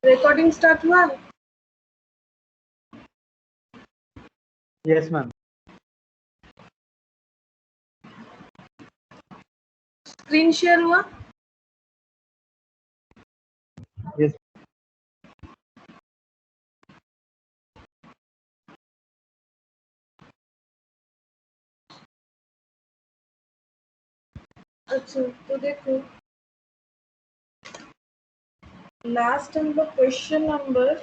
Recording start हुआ? Yes ma'am. Screen share हुआ? Yes. अच्छा, तो देखो लास्ट हम लोग क्वेश्चन नंबर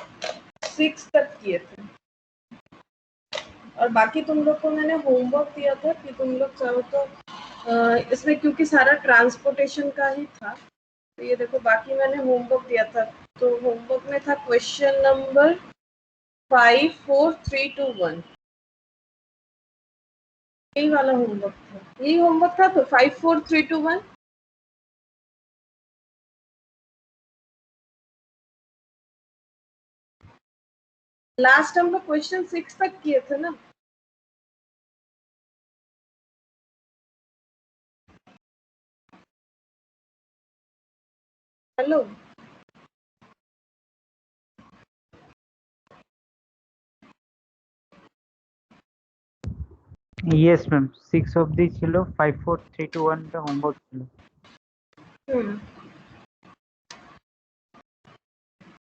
6 तक किए थे और बाकी तुम लोग को मैंने होमवर्क दिया था कि तुम लोग चाहो तो इसमें क्योंकि सारा ट्रांसपोर्टेशन का ही था, तो ये देखो बाकी मैंने होमवर्क दिया था। तो होमवर्क में था क्वेश्चन नंबर 5, 4, 3, 2, 1, यही वाला होमवर्क था। यही होमवर्क था तो 5, 4, 3, 2, 1। लास्ट हम लोग क्वेश्चन 6 तक किए थे ना। हेलो, यस मैम 6 অবধি ছিল 5 4 3 2 1 টা হোমওয়ার্ক ছিল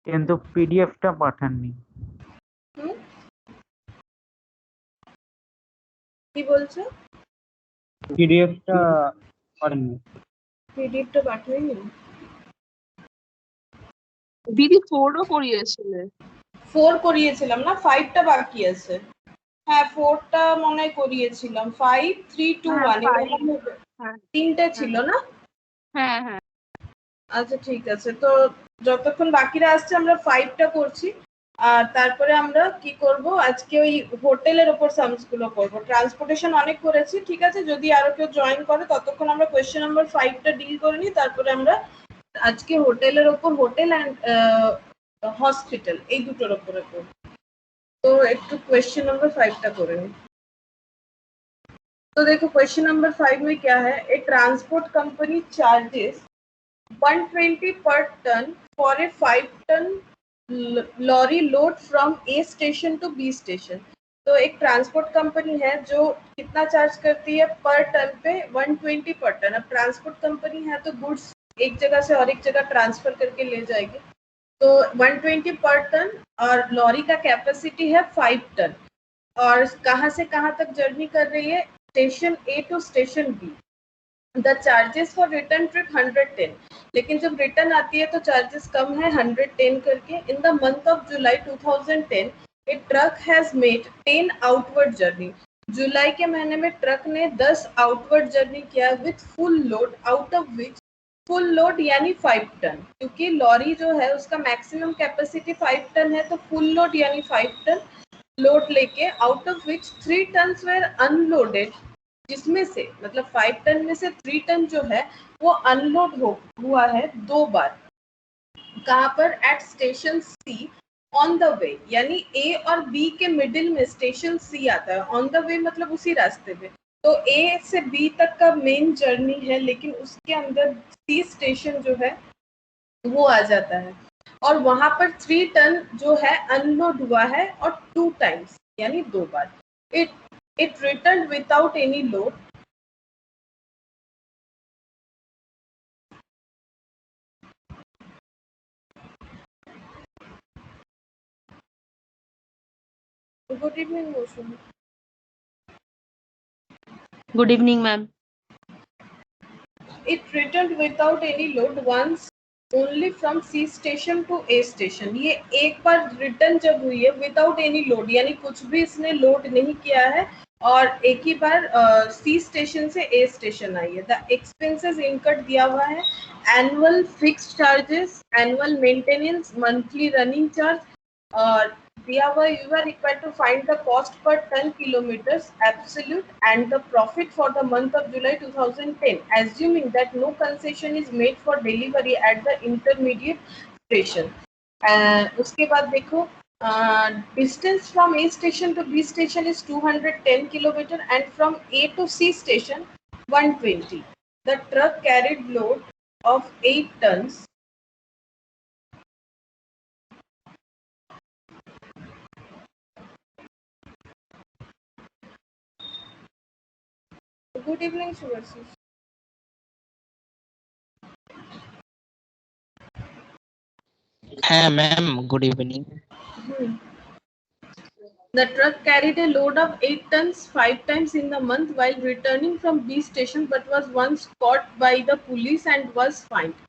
কিন্তু পিডিএফটা পাঠাননি। কি বলছো? পিডিএফটা পাঠাননি। পিডিএফটা পাঠাইনি? দিদি 4 ও করিয়েছিলে। 4 করিয়েছিলাম না, 5 টা বাকি আছে। হ্যাঁ 4 টা মনে হয় করিয়েছিলাম। 5, 3, 2, 1 এরকম তিনটে ছিল না? হ্যাঁ হ্যাঁ। আচ্ছা ঠিক আছে, তো যতক্ষণ বাকিরা আসছে আমরা 5 টা করছি আর তারপরে আমরা কি করব আজকে ওই হোটেলের উপর সামস গুলো করব। ট্রান্সপোর্টেশন অনেক করেছি, ঠিক আছে, যদি আরো কেউ জয়েন করে ততক্ষণ আমরা কোশ্চেন নাম্বার 5 টা ডিল করে নিই, তারপরে আমরা আজকে হোটেলের উপর হোটেল এন্ড হসপিটাল এই দুটোর উপরে করব। তো একটু क्वेश्चन नंबर 5 টা করে নিই। तो देखो क्वेश्चन नंबर 5 में क्या है, a transport company charges 120 per ton for a 5 ton lorry load from A station to B station। तो एक ट्रांसपोर्ट कंपनी है जो कितना चार्ज करती है पर टन पे 120 पर टन। अब ट्रांसपोर्ट कंपनी है तो गुड्स एक जगह से और एक जगह ट्रांसफर करके ले जाएगी, तो 120 पर टन और लॉरी का कैपेसिटी है 5 टन और कहाँ से कहाँ तक जर्नी कर रही है, station A to station B. The charges for return trip 110, लेकिन जब रिटर्न आती है तो चार्जेस कम है 110 करके। In the month of July 2010 a truck has made 10 outward journey. जुलाई के महीने में ट्रक ने 10 आउटवर्ड जर्नी किया with full load, out of which full load यानी 5 टन, क्योंकि लॉरी जो है उसका मैक्सिमम कैपेसिटी 5 टन है, तो फुल लोड यानी 5 टन लोड लेके out of which 3 ton were unloaded, जिसमें से मतलब 5 टन में से 3 टन जो है वो अनलोड हुआ है 2 बार। कहाँ पर? At station C on the way, यानी ए और बी के मिडिल में स्टेशन सी आता है। ऑन द वे मतलब उसी रास्ते पे, तो ए से बी तक का मेन जर्नी है, लेकिन उसके अंदर सी स्टेशन जो है वो आ जाता है और वहां पर 3 टन जो है अनलोड हुआ है और 2 टाइम्स यानी 2 बार। It return without any load. Good evening मोशन। Good evening ma'am. It returned without any load once only from C station to A station। ये एक बार रिटर्न जब हुई है विदाउट एनी लोड, यानी कुछ भी इसने लोड नहीं किया है और एक ही बार सी स्टेशन से ए स्टेशन आई है। द एक्सपेंसेस इनकट दिया हुआ है, annual fixed charges, annual maintenance, monthly running charge और दिया हुआ you are required to find the cost per 10 kilometers absolute and the profit for the month of July 2010, assuming that no concession is made for delivery at the intermediate station। उसके बाद देखो distance from A station to B station is 210 kilometer and from A to C station 120। The truck carried load of 8 tons good evening Shubhashish. हाँ ma'am, good evening. The truck carried a load of 8 tons 5 times in the month while returning from B station but was once caught by the police and was fined.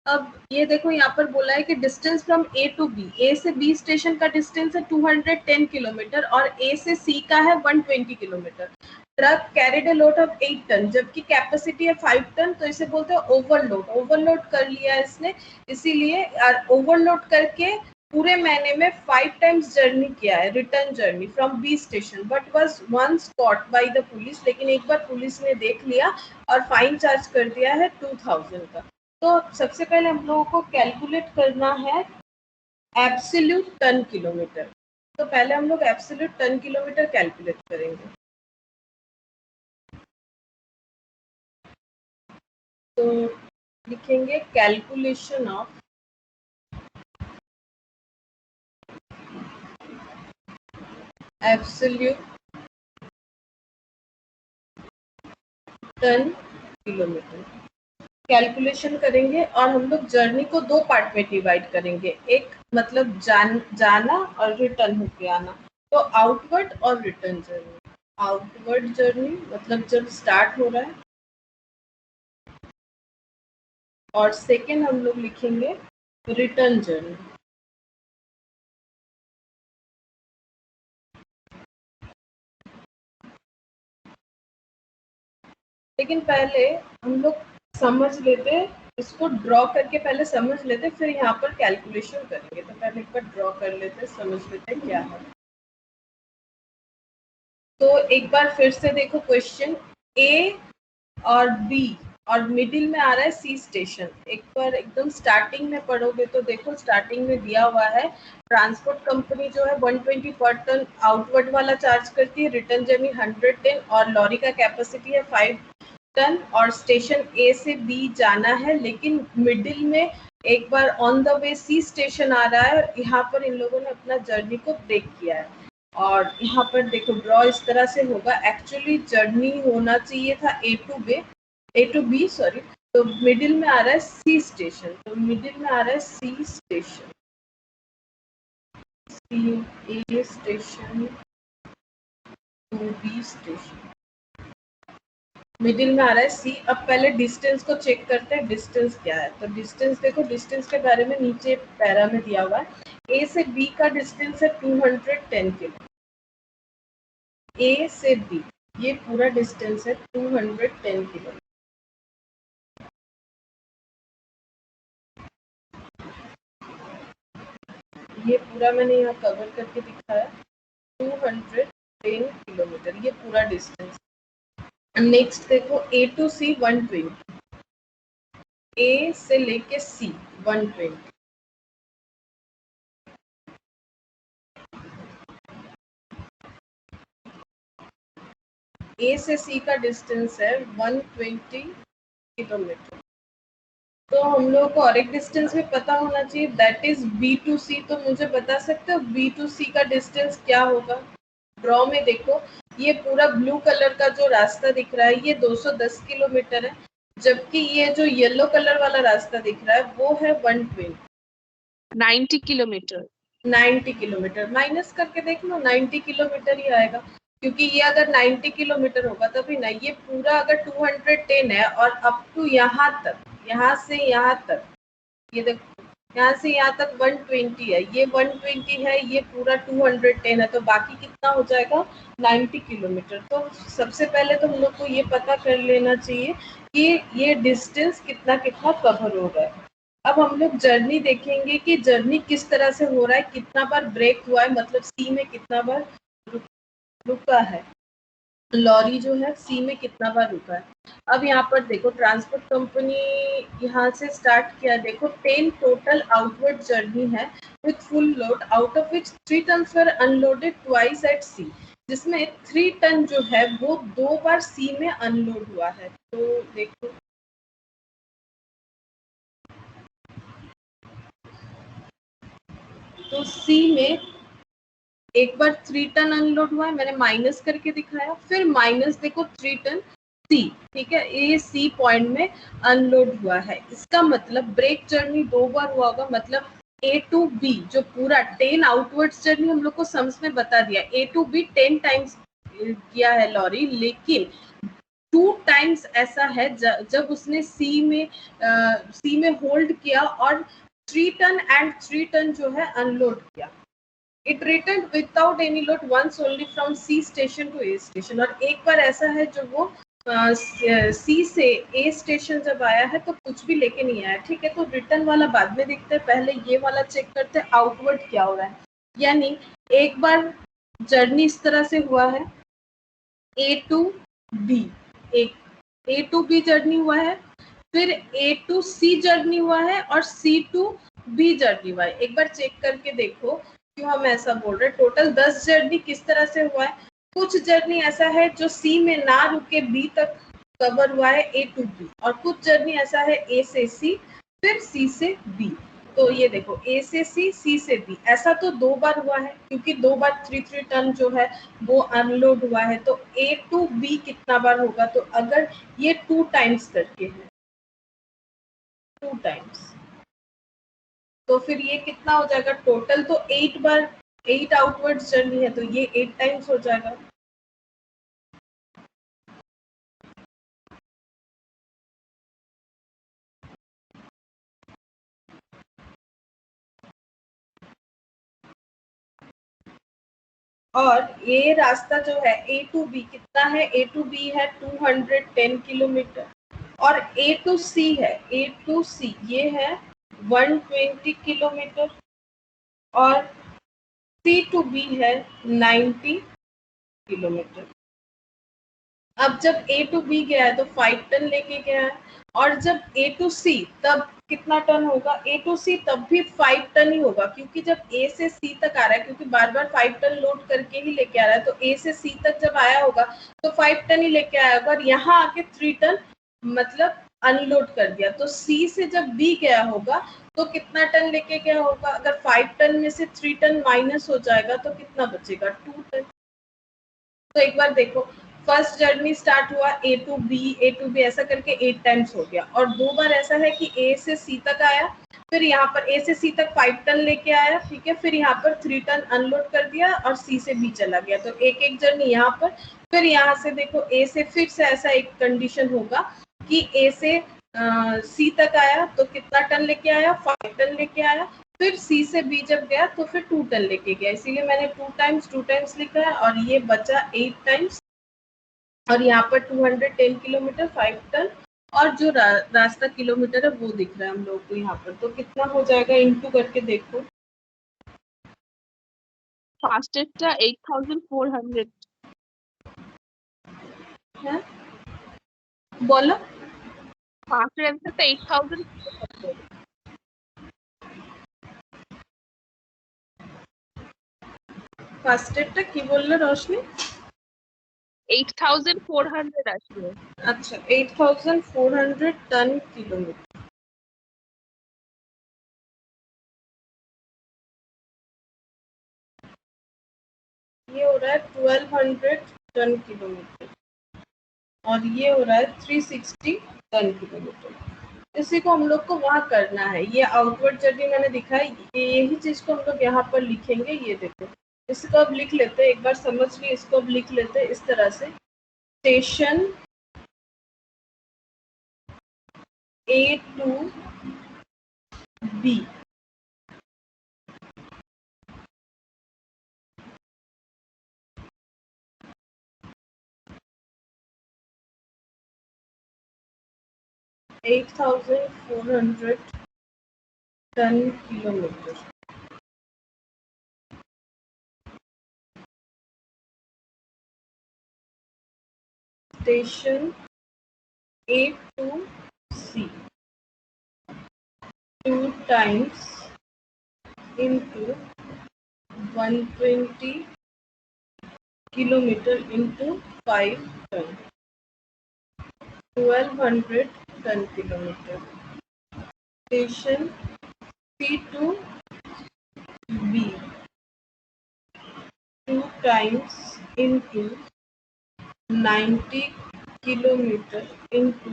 अब ये देखो यहाँ पर बोला है कि distance from A to B, A से B station का डिस्टेंस है 210 किलोमीटर और A से C का है 120 kilometre. Truck carried a load of 8 ton, जबकि कैपेसिटी है 5 टन, तो इसे बोलते हैं ओवरलोड। ओवरलोड कर लिया इसने, इसीलिए ओवरलोड करके पूरे महीने में 5 टाइम्स जर्नी किया है, return journey from B station, but was once caught by the police, लेकिन एक बार पुलिस ने देख लिया और फाइन चार्ज कर दिया है 2000 का। तो सबसे पहले हम लोगों को कैलकुलेट करना है एब्सोल्यूट टन किलोमीटर। तो पहले हम लोग एब्सोल्यूट टन किलोमीटर कैलकुलेट करेंगे। तो लिखेंगे calculation of absolute ton kilometre calculation करेंगे और हम लोग जर्नी को 2 पार्ट में डिवाइड करेंगे, एक मतलब जाना और रिटर्न होके आना। तो आउटवर्ड और रिटर्न जर्नी। आउटवर्ड जर्नी मतलब जब स्टार्ट हो रहा है, और सेकेंड हम लोग लिखेंगे रिटर्न जर्नी। लेकिन पहले हम लोग समझ लेते, इसको ड्रॉ करके पहले समझ लेते, फिर यहाँ पर कैलकुलेशन करेंगे। तो पहले एक बार ड्रॉ कर लेते, समझ लेते क्या है। तो एक बार फिर से देखो क्वेश्चन, ए और बी और मिडिल में आ रहा है सी स्टेशन। एक बार एकदम स्टार्टिंग में पढ़ोगे तो देखो स्टार्टिंग में दिया हुआ है ट्रांसपोर्ट कंपनी जो है 120 पर टन आउटवर्ड वाला चार्ज करती है, रिटर्न जर्नी 110 और लॉरी का कैपेसिटी है 5 टन और स्टेशन ए से बी जाना है, लेकिन मिडिल में एक बार on the way C station आ रहा है। यहाँ पर इन लोगों ने अपना जर्नी को ब्रेक किया है और यहाँ पर देखो ड्रॉ इस तरह से होगा। एक्चुअली जर्नी होना चाहिए था ए टू बी सॉरी, तो मिडिल में आ रहा है सी स्टेशन। तो मिडिल में आ रहा है C station, C A station to B station, middle में आ रहा है सी। अब पहले डिस्टेंस को चेक करते हैं, डिस्टेंस क्या है। तो डिस्टेंस देखो, डिस्टेंस के बारे में नीचे पैरा में दिया हुआ है। ए से बी का डिस्टेंस है 210 किलो, ए से बी ये पूरा डिस्टेंस है 210 किलो। ये पूरा मैंने यहाँ कवर करके दिखाया 210 किलोमीटर, ये पूरा डिस्टेंस। नेक्स्ट देखो ए टू सी 120, ए से लेके सी 120, ए से सी का डिस्टेंस है 120 किलोमीटर। तो हम लोग को और एक डिस्टेंस भी पता होना चाहिए, दैट इज बी टू सी। तो मुझे बता सकते हो बी टू सी का डिस्टेंस क्या होगा। ड्रॉ में देखो ये पूरा ब्लू कलर का जो रास्ता दिख रहा है ये 210 किलोमीटर है, जबकि ये जो येलो कलर वाला रास्ता दिख रहा है वो है 120 90 किलोमीटर। 90 किलोमीटर माइनस करके देख लो, 90 किलोमीटर ही आएगा, क्योंकि ये अगर 90 किलोमीटर होगा तभी ना। ये पूरा अगर 210 है और अप टू यहाँ तक, यहाँ से यहाँ तक, ये देखो यहाँ से यहाँ तक 120 है, ये 120 है, ये पूरा 210 है, तो बाकी कितना हो जाएगा 90 किलोमीटर। तो सबसे पहले तो हम लोग को ये पता कर लेना चाहिए कि ये डिस्टेंस कितना कितना कवर हो रहा है। अब हम लोग जर्नी देखेंगे कि जर्नी किस तरह से हो रहा है, कितना बार ब्रेक हुआ है, मतलब सी में कितना बार रुका है, लॉरी जो है सी में कितना बार रुका है। अब यहाँ पर देखो ट्रांसपोर्ट कंपनी यहाँ से स्टार्ट किया, देखो 10 टोटल आउटवर्ड जर्नी है with full load, out of which 3 ton were unloaded twice at C, जिसमें 3 टन जो है वो 2 बार सी में अनलोड हुआ है। तो देखो तो सी में एक बार 3 टन अनलोड हुआ है, मैंने माइनस करके दिखाया, फिर माइनस देखो 3 टन, सी, ठीक है, ए सी पॉइंट में अनलोड हुआ है। इसका मतलब ब्रेक जर्नी 2 बार हुआ होगा, मतलब ए टू बी जो पूरा 10 आउटवर्ड्स जर्नी हम लोग को सम्स में बता दिया, ए टू बी 10 टाइम्स किया है लॉरी, लेकिन 2 टाइम्स ऐसा है जब उसने सी में होल्ड किया और 3 टन एंड 3 टन जो है अनलोड किया। It returned without any load once only from C station to A station। और एक बार ऐसा है जो वो सी से ए स्टेशन जब आया है तो कुछ भी लेके नहीं आया, ठीक है। तो रिटर्न वाला बाद में देखते हैं, पहले ये वाला चेक करते हैं आउटवर्ड क्या हो रहा है। यानी एक बार जर्नी इस तरह से हुआ है, A to B, A to B journey हुआ है, फिर ए टू सी जर्नी हुआ है और सी टू बी जर्नी हुआ है। एक बार चेक करके देखो क्यों हम ऐसा बोल रहे हैं। टोटल 10 जर्नी किस तरह से हुआ है। कुछ जर्नी ऐसा है जो सी में ना रुके बी तक कवर हुआ है, ए टू बी, और कुछ जर्नी ऐसा है ए से सी फिर सी से बी। तो ये देखो ए से सी से बी, ऐसा तो 2 बार हुआ है क्योंकि 2 बार 3 टन जो है वो अनलोड हुआ है। तो ए टू बी कितना बार होगा, तो अगर ये 2 टाइम्स करके है, 2 टाइम्स, तो फिर ये कितना हो जाएगा टोटल, तो 8 बार 8 आउटवर्ड्स जर्नी है, तो ये 8 टाइम्स हो जाएगा। और ये रास्ता जो है ए टू बी कितना है, ए टू बी है 210 किलोमीटर, और ए टू सी है, ए टू सी ये है 120 किलोमीटर, और सी टू बी है 90 किलोमीटर। अब जब ए टू बी गया है तो 5 टन लेके गया है, और जब ए टू सी तब कितना टन होगा, ए टू सी तब भी 5 टन ही होगा, क्योंकि जब ए से सी तक आ रहा है, क्योंकि बार बार 5 टन लोड करके ही लेके आ रहा है, तो ए से सी तक जब आया होगा तो 5 टन ही लेके आया होगा, और यहाँ आके 3 टन मतलब अनलोड कर दिया। तो सी से जब बी गया होगा तो कितना टन लेके गया होगा, अगर 5 टन में से 3 टन माइनस हो जाएगा तो कितना बचेगा, 2 टन। तो एक बार देखो, फर्स्ट जर्नी स्टार्ट हुआ ए टू बी ऐसा करके 8 टाइम्स हो गया, और 2 बार ऐसा है कि ए से सी तक आया, फिर यहाँ पर ए से सी तक 5 टन लेके आया, ठीक है, फिर यहाँ पर 3 टन अनलोड कर दिया और सी से बी चला गया। तो एक एक जर्नी यहाँ पर, फिर यहाँ से देखो ए से फिर से ऐसा एक कंडीशन होगा कि ए से सी तक आया तो कितना टन लेके आया, 5 टन लेके आया, फिर सी से बी जब गया तो फिर 2 टन लेके गया, इसीलिए मैंने 2 टाइम्स लिखा है, और ये बचा 8 टाइम्स, और यहाँ पर 210 किलोमीटर 5 टन, और जो रास्ता किलोमीटर है वो दिख रहा है हम लोग को यहाँ पर। तो कितना हो जाएगा, इंटू करके देखो। फास्टेस्टটা 8400 है बोलो, ফার্স্টের অ্যান্সারটা 8400 ফার্স্টেরটা কি বললে রোশনি? 8400 আসবে। अच्छा 8400 टन किलोमीटर। ये हो रहा है 1200 टन किलोमीटर, और ये हो रहा है 360 टन किलोमीटर। इसी को हम लोग को वहाँ करना है। ये आउटवर्ड जर्नी मैंने दिखाई, यही चीज को हम लोग यहाँ पर लिखेंगे। ये देखो, इसको अब लिख लेते हैं, एक बार समझ लिए, इसको अब लिख लेते हैं इस तरह से, station A to B, $8,400 ton kilometre. Station A to C 2 times into 120 kilometer into 5 ton, 1200 ton kilometer। Station C to B 2 times into 90 kilometre into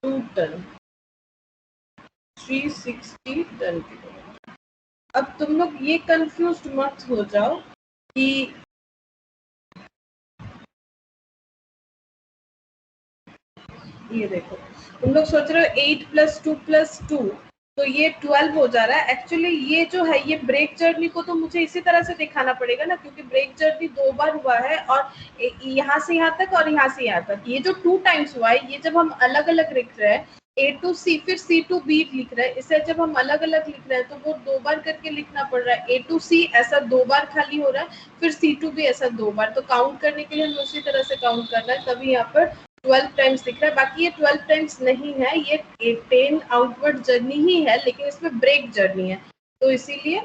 2 ton, 360 ton kilometre. अब तुम लोग ये कंफ्यूज मत हो जाओ कि ये देखो तुम लोग सोच रहे हो 8 + 2 + 2 तो ये 12 हो जा रहा है। एक्चुअली ये जो है ये ब्रेक जर्नी को तो मुझे इसी तरह से दिखाना पड़ेगा ना, क्योंकि ब्रेक जर्नी 2 बार हुआ है और यहाँ से यहाँ तक और यहाँ से यहाँ तक। ये जो 2 टाइम्स हुआ है, ये जब हम अलग अलग लिख रहे हैं A to C फिर C to B लिख रहे हैं, इसे जब हम अलग अलग लिख रहे हैं तो वो 2 बार करके लिखना पड़ रहा है। A to C ऐसा 2 बार खाली हो रहा है, फिर C to B ऐसा 2 बार। तो काउंट करने के लिए हमें उसी तरह से काउंट करना है, तभी यहाँ पर 12 टाइम्स दिख रहा है। बाकी ये 12 टाइम्स नहीं है, ये 10 आउटवर्ड जर्नी ही है, लेकिन इसमें ब्रेक जर्नी है तो इसीलिए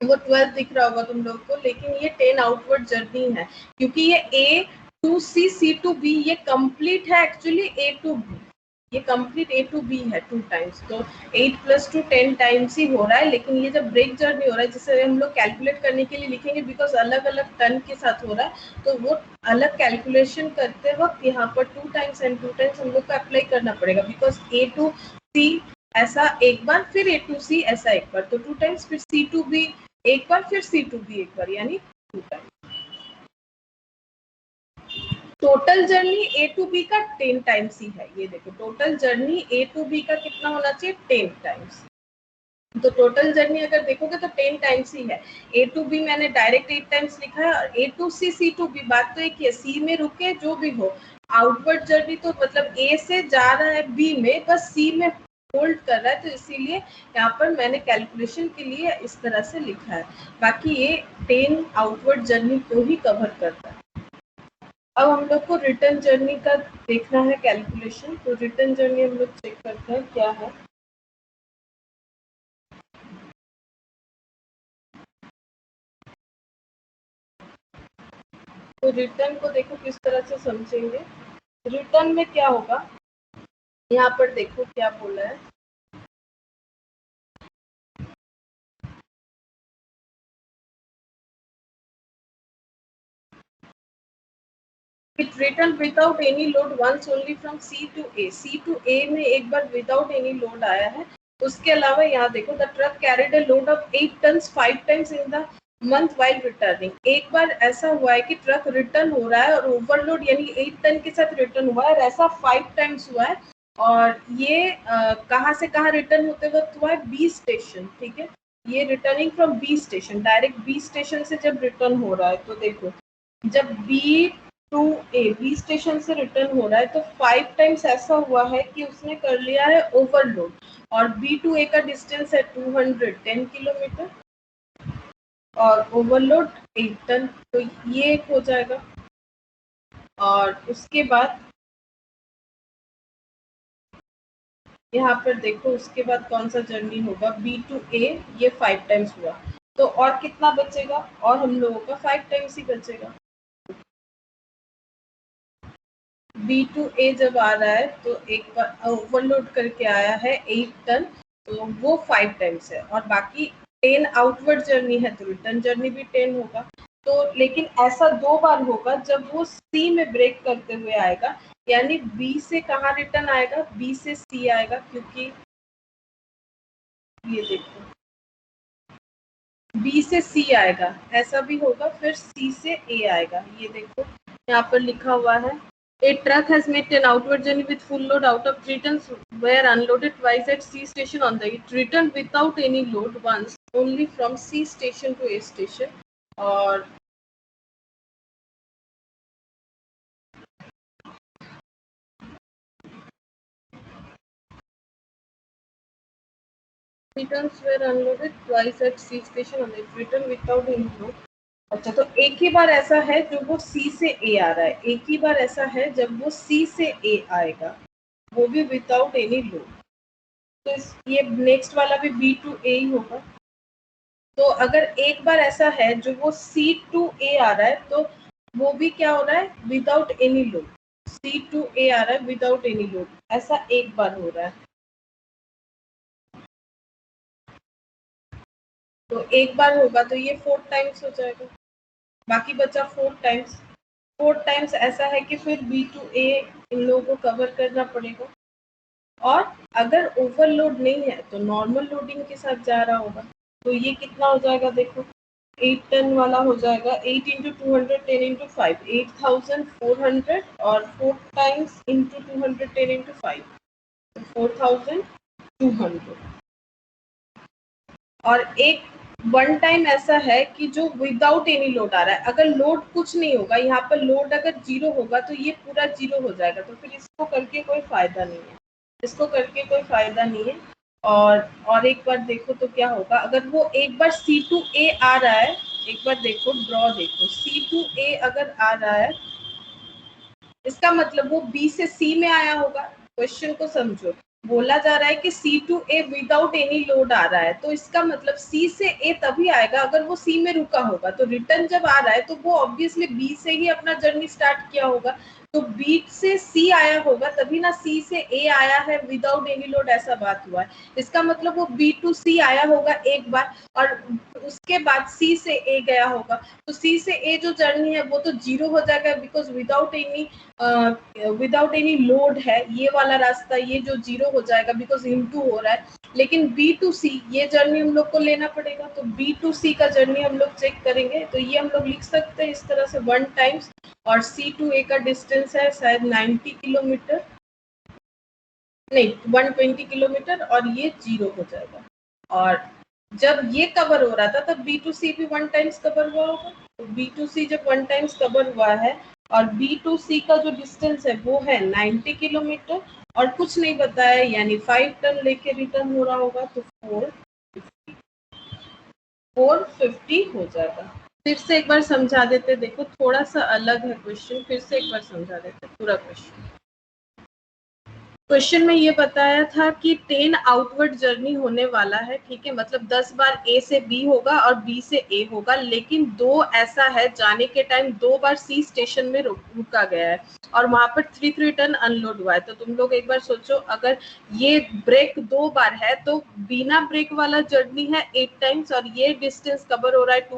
वो 12 दिख रहा होगा तुम लोग को, लेकिन ये 10 आउटवर्ड जर्नी है क्योंकि ये A to C, C to B ये कंप्लीट है एक्चुअली A to B, ये कंप्लीट A to B है 2 टाइम्स। तो 8 + 2 10 टाइम्स ही हो रहा है, लेकिन ये जब ब्रेक जर्नी हो रहा है जिसे हम लोग कैलकुलेट करने के लिए लिखेंगे, बिकॉज अलग अलग टन के साथ हो रहा है तो वो अलग कैलकुलेशन करते वक्त यहाँ पर 2 टाइम्स एंड 2 टाइम्स हम लोग को अप्लाई करना पड़ेगा, बिकॉज A to C ऐसा एक बार, फिर A to C ऐसा एक बार, तो 2 टाइम्स, फिर C to B एक बार, फिर C to B एक बार, यानी 2 times. Total journey A to B का 10 टाइम्स ही है। ये देखो total journey A to B का कितना होना चाहिए, 10 टाइम्स। तो टोटल जर्नी अगर देखोगे तो 10 टाइम्स ही है। A to B मैंने डायरेक्ट 8 टाइम्स लिखा है, और A to C, C to B बात तो एक ही है, C में रुके जो भी हो। आउटवर्ड जर्नी तो मतलब A से जा रहा है B में, बस C में होल्ड कर रहा है, तो इसीलिए यहाँ पर मैंने कैलकुलेशन के लिए इस तरह से लिखा है। बाकी ये 10 आउटवर्ड जर्नी को ही कवर करता है। अब हम लोग को रिटर्न जर्नी का देखना है कैलकुलेशन, तो रिटर्न जर्नी हम लोग चेक करते हैं क्या है। तो रिटर्न को देखो किस तरह से समझेंगे। रिटर्न में क्या होगा, यहाँ पर देखो क्या बोला है, It returned without any load once only from C to A. C to A में एक बार without any load आया है। उसके अलावा यहाँ देखो the truck carried a load of 8 tons 5 times in the month while returning. एक बार ऐसा हुआ है कि ट्रक रिटर्न हो रहा है और ओवरलोड यानी 8 टन के साथ रिटर्न हुआ है, और ऐसा 5 टाइम्स हुआ है। और ये कहाँ से कहाँ रिटर्न होते वक्त हुआ है, B स्टेशन। ठीक है, ये returning from B station, direct B station से जब रिटर्न हो रहा है तो देखो जब B to A B station से रिटर्न हो रहा है तो 5 टाइम्स ऐसा हुआ है कि उसने कर लिया है ओवरलोड, और B टू A का डिस्टेंस है 210 किलोमीटर और ओवरलोड 8 टन, तो ये एक हो जाएगा। और उसके बाद यहाँ पर देखो उसके बाद कौन सा जर्नी होगा, B टू A ये 5 टाइम्स हुआ, तो और कितना बचेगा, और हम लोगों का 5 टाइम्स ही बचेगा। B टू A जब आ रहा है तो एक बार ओवरलोड करके आया है 8 टन, तो वो 5 टाइम्स है, और बाकी 10 आउटवर्ड जर्नी है तो रिटर्न जर्नी भी 10 होगा। तो लेकिन ऐसा 2 बार होगा जब वो C में ब्रेक करते हुए आएगा, यानी B से कहाँ रिटर्न आएगा, B से C आएगा, क्योंकि ये देखो B से C आएगा, ऐसा भी होगा, फिर C से A आएगा। ये देखो यहाँ पर लिखा हुआ है A truck has made an outward journey with full load out of 3 tons were unloaded twice at C station on the it returned without any load once only from C station to A station। और returns were unloaded twice at C station on the it returned without any load। अच्छा, तो एक ही बार ऐसा है जो वो C से A आ रहा है, एक ही बार ऐसा है जब वो C से A आएगा, वो भी विदाउट एनी लोड। तो ये नेक्स्ट वाला भी B टू A ही होगा। तो अगर एक बार ऐसा है जो वो C टू A आ रहा है तो वो भी क्या हो रहा है, without any load. C to A आ रहा है विदाउट एनी लोड, ऐसा एक बार हो रहा है। तो एक बार होगा तो ये 4 टाइम्स हो जाएगा, बाकी बचा 4 टाइम्स। 4 टाइम्स ऐसा है कि फिर B to A इन लोगों को कवर करना पड़ेगा। और अगर ओवरलोड नहीं है तो नॉर्मल लोडिंग के साथ जा रहा होगा। तो ये कितना हो जाएगा देखो, 8 टन वाला हो जाएगा, 8 इंटू 200 10 इंटू 5 8400 और 4 टाइम्स इंटू 200 10 इंटू 5 4200। और एक वन टाइम ऐसा है कि जो विदाउट एनी लोड आ रहा है। अगर लोड कुछ नहीं होगा, यहाँ पर लोड अगर जीरो होगा तो ये पूरा जीरो हो जाएगा, तो फिर इसको करके कोई फायदा नहीं है, इसको करके कोई फायदा नहीं है। और एक बार देखो तो क्या होगा, अगर वो एक बार C2A आ रहा है, एक बार देखो ड्रॉ देखो, C2A अगर आ रहा है इसका मतलब वो B से C में आया होगा। क्वेश्चन को समझो, बोला जा रहा है कि C2A विदाउट एनी लोड आ रहा है, तो इसका मतलब C से A तभी आएगा अगर वो C में रुका होगा। तो रिटर्न जब आ रहा है तो वो ऑब्वियसली B से ही अपना जर्नी स्टार्ट किया होगा, तो B से C आया होगा तभी ना C से A आया है विदाउट एनी लोड, ऐसा बात हुआ है। इसका मतलब वो B to C आया होगा एक बार और उसके बाद C से A गया होगा, तो C से A जो जर्नी है वो तो जीरो हो जाएगा, बिकॉज विदाउट एनी लोड है ये वाला रास्ता, ये जो जीरो हो जाएगा बिकॉज इनटू हो रहा है। लेकिन B to C ये जर्नी हम लोग को लेना पड़ेगा, तो B to C का जर्नी हम लोग चेक करेंगे। तो ये हम लोग लिख सकते हैं इस तरह से 1 टाइम्स, और C to A का डिस्टेंस है शायद 90 किलोमीटर, नहीं 120 किलोमीटर, और ये जीरो हो जाएगा। और जब ये कवर हो रहा था तब B to C भी 1 टाइम्स कवर हुआ होगा। तो B to C जब 1 टाइम्स कवर हुआ है और B to C का जो डिस्टेंस है वो है 90 किलोमीटर और कुछ नहीं बताया, यानी 5 टन लेके रिटर्न हो रहा होगा, तो 450 हो जाएगा। फिर से एक बार समझा देते, देखो थोड़ा सा अलग है क्वेश्चन, फिर से एक बार समझा देते पूरा क्वेश्चन में ये बताया था कि 10 आउटवर्ड जर्नी होने वाला है, ठीक है, मतलब 10 बार A से B होगा और B से A होगा, लेकिन दो ऐसा है जाने के टाइम 2 बार C स्टेशन में रुका गया है और वहां पर 3 टन अनलोड हुआ है। तो तुम लोग एक बार सोचो, अगर ये ब्रेक 2 बार है तो बिना ब्रेक वाला जर्नी है 8 टाइम्स और ये डिस्टेंस कवर हो रहा है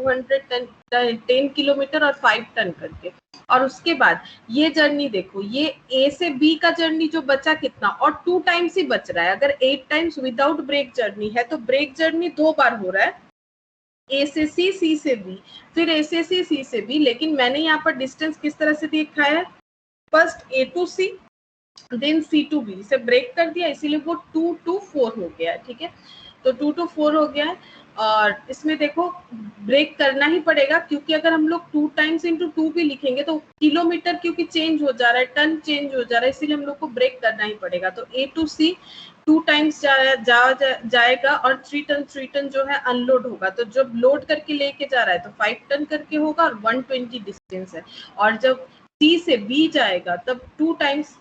10 किलोमीटर और 5 टन करके। और उसके बाद ये जर्नी देखो, ये A से B का जर्नी जो बचा कितना, और 2 टाइम्स ही बच रहा है। अगर 8 टाइम्स विदाउट ब्रेक जर्नी है तो ब्रेक जर्नी 2 बार हो रहा है, A से C, C से B, फिर A से C, C से B। लेकिन मैंने यहाँ पर डिस्टेंस किस तरह से दिखाया है, first A to C then C to B से ब्रेक कर दिया, इसीलिए वो 2 to 4 हो गया है, ठीक है। तो 2 to 4 हो गया है और इसमें देखो ब्रेक करना ही पड़ेगा, क्योंकि अगर हम लोग 2 टाइम्स इंटू 2 भी लिखेंगे तो किलोमीटर क्योंकि चेंज हो जा रहा है, टन चेंज हो जा रहा है, इसीलिए हम लोग को ब्रेक करना ही पड़ेगा। तो A to C 2 टाइम्स जाएगा और 3 टन जो है अनलोड होगा। तो जब लोड करके लेके जा रहा है तो 5 टन करके होगा और 120 डिस्टेंस है। और जब C से B जाएगा तब 2 टाइम्स,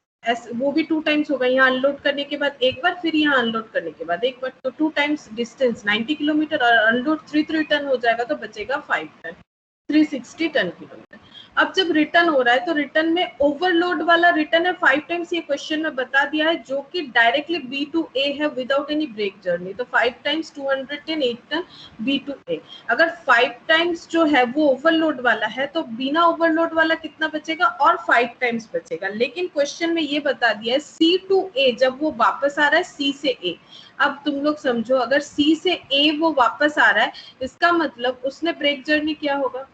वो भी 2 टाइम्स होगा, यहाँ अनलोड करने के बाद एक बार, फिर यहाँ अनलोड करने के बाद एक बार, तो 2 टाइम्स डिस्टेंस 90 किलोमीटर और अनलोड 3 टन हो जाएगा, तो बचेगा 5 टन, 360 टन किलोमीटर। अब जब रिटर्न हो रहा है तो रिटर्न में ओवरलोड वाला रिटर्न है 5 टाइम्स, ये क्वेश्चन में बता दिया है, जो कि डायरेक्टली B to A है विदाउट एनी ब्रेक जर्नी। तो 5 times 210 8 ton B to A। अगर 5 टाइम्स जो है वो ओवरलोड वाला है तो बिना ओवरलोड वाला कितना बचेगा, और 5 टाइम्स बचेगा। लेकिन क्वेश्चन में ये बता दिया है C to A जब वो वापस आ रहा है C से A। अब तुम लोग समझो, अगर C से A वो वापस आ रहा है, इसका मतलब उसने ब्रेक जर्नी किया होगा।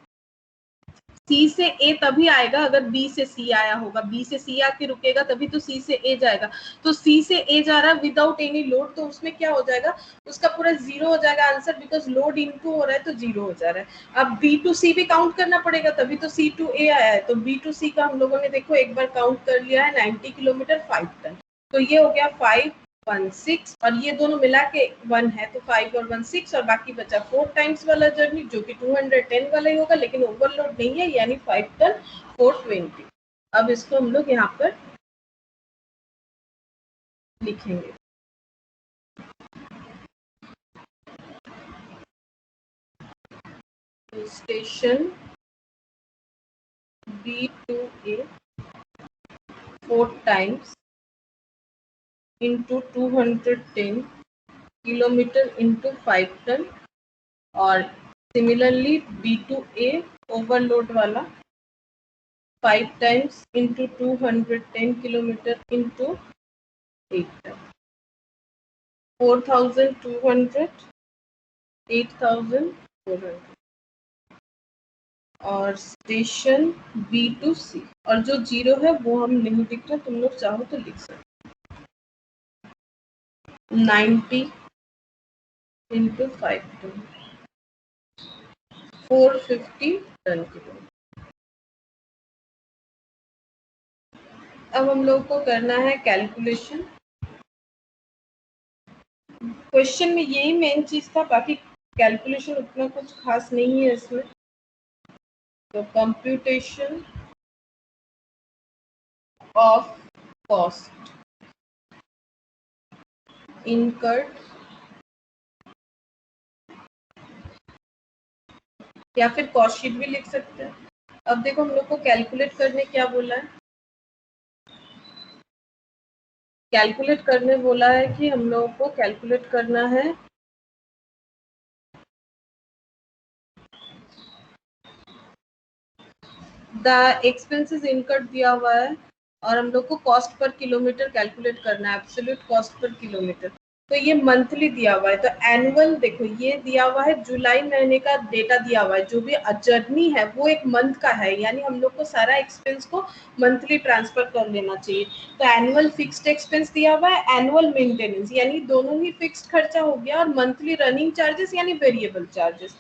C से A तभी आएगा अगर B से C आया होगा, B से C आके रुकेगा तभी तो C से A जाएगा। तो C से A जा रहा है विदाउट एनी लोड, तो उसमें क्या हो जाएगा, उसका पूरा जीरो हो जाएगा आंसर, बिकॉज लोड इनटू हो रहा है तो जीरो हो जा रहा है। अब B to C भी काउंट करना पड़ेगा, तभी तो C to A आया है। तो B to C का हम लोगों ने देखो एक बार काउंट कर लिया है 90 किलोमीटर 5 टन, तो ये हो गया 5 1 6 और ये दोनों मिला के 1 है, तो 5 और 1 6 और बाकी बचा 4 टाइम्स वाला जर्नी जो कि 210 वाला ही होगा, लेकिन ओवरलोड नहीं है, यानी 5 टन 420। अब इसको हम लोग यहाँ पर लिखेंगे। Station B to A 4 times into 210 kilometre into 5 ton, और similarly B to A overload वाला 5 times into 210 kilometer into 8 times. 4,200, 8,400 और स्टेशन बी टू सी, और जो जीरो है वो हम नहीं लिख रहे, तुम लोग चाहो तो लिख सकते। 90 into 5 to 450 टन किलो। अब हम लोग को करना है कैलकुलेशन। क्वेश्चन में यही मेन चीज था, बाकी कैलकुलेशन उतना कुछ खास नहीं है इसमें। तो कंप्यूटेशन ऑफ कॉस्ट इनकर्ड, या फिर कॉस्ट शीट भी लिख सकते हैं। अब देखो हम लोग को कैलकुलेट करने क्या बोला है, कैलकुलेट करने बोला है कि हम लोगों को कैलकुलेट करना है द एक्सपेंसेस इनकर्ड दिया हुआ है, और हम लोग को कॉस्ट पर किलोमीटर कैलकुलेट करना है, एब्सोल्यूट कॉस्ट पर किलोमीटर। तो ये मंथली दिया हुआ है, तो एनुअल देखो ये दिया हुआ है, जुलाई महीने का डेटा दिया हुआ है, जो भी जर्नी है वो एक मंथ का है, यानी हम लोग को सारा एक्सपेंस को मंथली ट्रांसफर कर लेना चाहिए। तो एनुअल फिक्स्ड एक्सपेंस दिया हुआ है, एनुअल मेंटेनेंस यानी दोनों ही फिक्स्ड खर्चा हो गया, और मंथली रनिंग चार्जेस यानी वेरिएबल चार्जेस।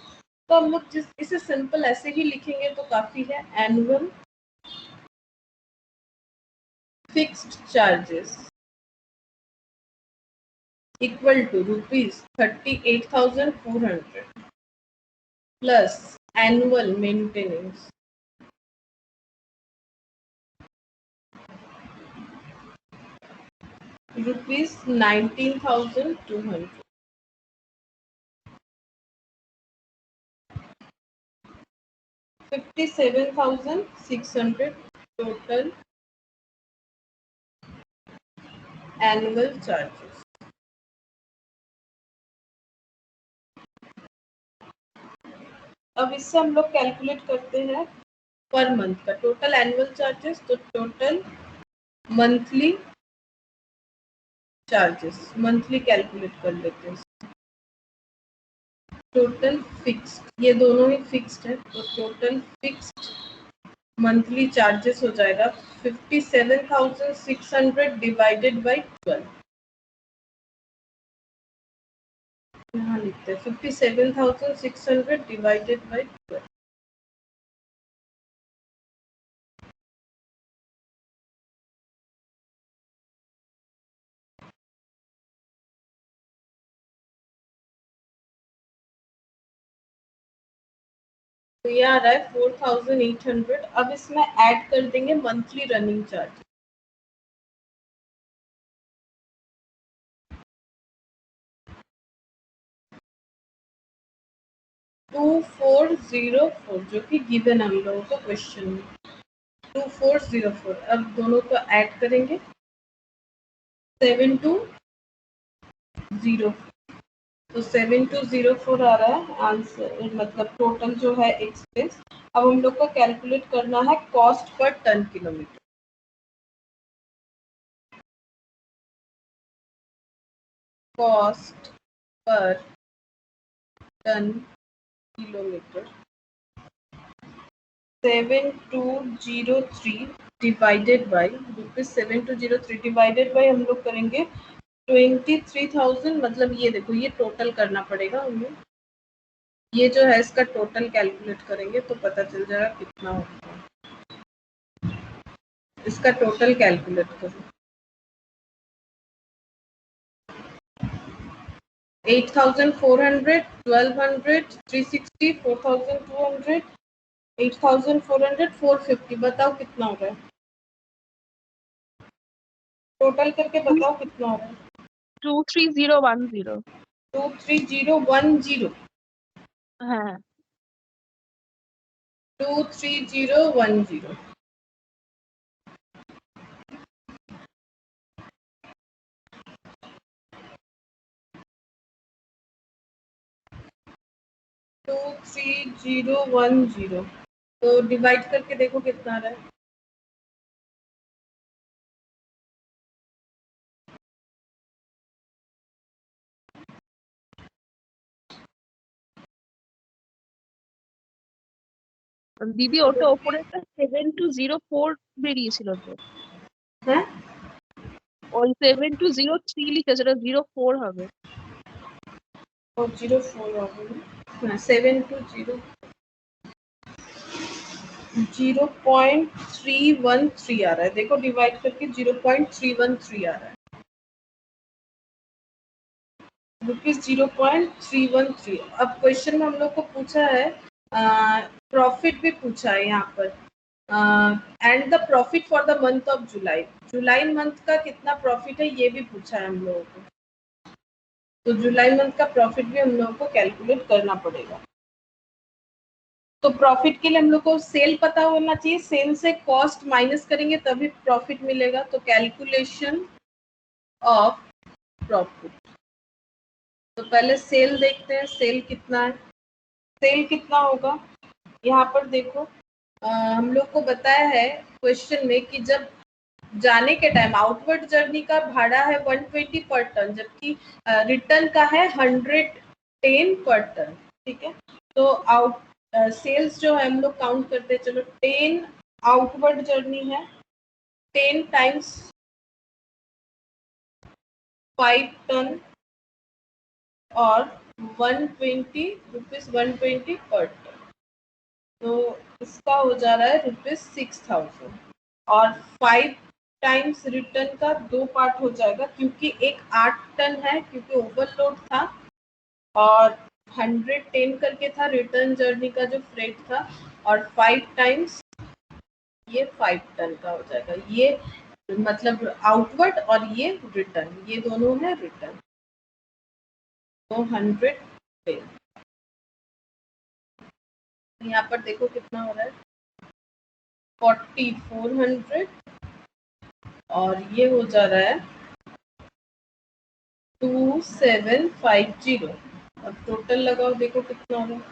तो हम लोग इसे सिंपल ऐसे ही लिखेंगे तो काफी है, annual fixed charges equal to ₹38,400 plus annual maintenance ₹19,200। 57,600 total annual charges। अब इससे हम लोग कैलकुलेट करते हैं पर मंथ का टोटल एनुअल चार्जेस, तो total monthly charges monthly calculate कर लेते हैं। टोटल फिक्स्ड, ये दोनों ही फिक्स्ड है, तो टोटल फिक्स्ड मंथली चार्जेस हो जाएगा 57,600 डिवाइडेड बाई 12। यहाँ लिखते हैं 57,600 डिवाइडेड बाई 12। तो ये आ रहा है 4,800। अब इसमें ऐड कर देंगे मंथली रनिंग चार्ज। $2404 जो कि गिवन हम लोगों को क्वेश्चन में 2404। अब दोनों को ऐड करेंगे 7204, तो 7204 आ रहा है आंसर, मतलब टोटल जो है एक्सपेंस। अब हम लोग को कैलकुलेट करना है cost per ton kilometre. Cost per ton kilometre 7203 divided by ₹7203 divided by हम लोग करेंगे 23,000, मतलब ये देखो ये टोटल करना पड़ेगा हमें, ये जो है इसका टोटल कैलकुलेट करेंगे तो पता चल जाएगा कितना होगा। इसका टोटल कैलकुलेट करो 8,400, 1,200, 360, 4,200, 8,400, 450। बताओ कितना हो रहा है, टोटल करके बताओ कितना हो रहा है। 23010। 23010, हाँ 23010। तो डिवाइड करके देखो कितना आ रहा है। দিদি ওটা ওপরে একটা 7204 বেরিয়েছিল তো, হ্যাঁ ওই 7203 লিখেছিল, 04 হবে। और 04 होगा ना 720 0.313 आ रहा है, देखो डिवाइड करके 0.313 आ रहा है, ₹0.313। अब क्वेश्चन में हम लोग को पूछा है प्रॉफिट भी पूछा है यहाँ पर, and the profit for the month of July, July month का कितना प्रॉफिट है ये भी पूछा है हम लोगों को, तो जुलाई मंथ का प्रॉफिट भी हम लोगों को कैलकुलेट करना पड़ेगा। तो प्रॉफिट के लिए हम लोग को सेल पता होना चाहिए, सेल से कॉस्ट माइनस करेंगे तभी प्रॉफिट मिलेगा, तो कैलकुलेशन ऑफ प्रॉफिट, तो पहले सेल देखते हैं, सेल कितना है, सेल कितना होगा यहाँ पर देखो, हम लोग को बताया है क्वेश्चन में कि जब जाने के टाइम आउटवर्ड जर्नी का भाड़ा है 120 पर टन, जबकि रिटर्न का है 110 पर टन, ठीक है। तो आउट सेल्स जो है हम लोग काउंट करते हैं, चलो 10 आउटवर्ड जर्नी है, 10 टाइम्स 5 टन और 120 रुपीज 120 पर टन, तो इसका हो जा रहा है ₹6000, और 5 टाइम्स रिटर्न का 2 पार्ट हो जाएगा, क्योंकि एक 8 टन है क्योंकि ओवरलोड था, और 110 करके था रिटर्न जर्नी का जो फ्रेट था, और 5 टाइम्स ये 5 टन का हो जाएगा, ये मतलब आउटवर्ड और ये रिटर्न, ये दोनों है रिटर्न, तो 110, यहाँ पर देखो कितना हो रहा है 4400, और ये हो जा रहा है 2750, अब टोटल लगाओ देखो कितना हो रहा है,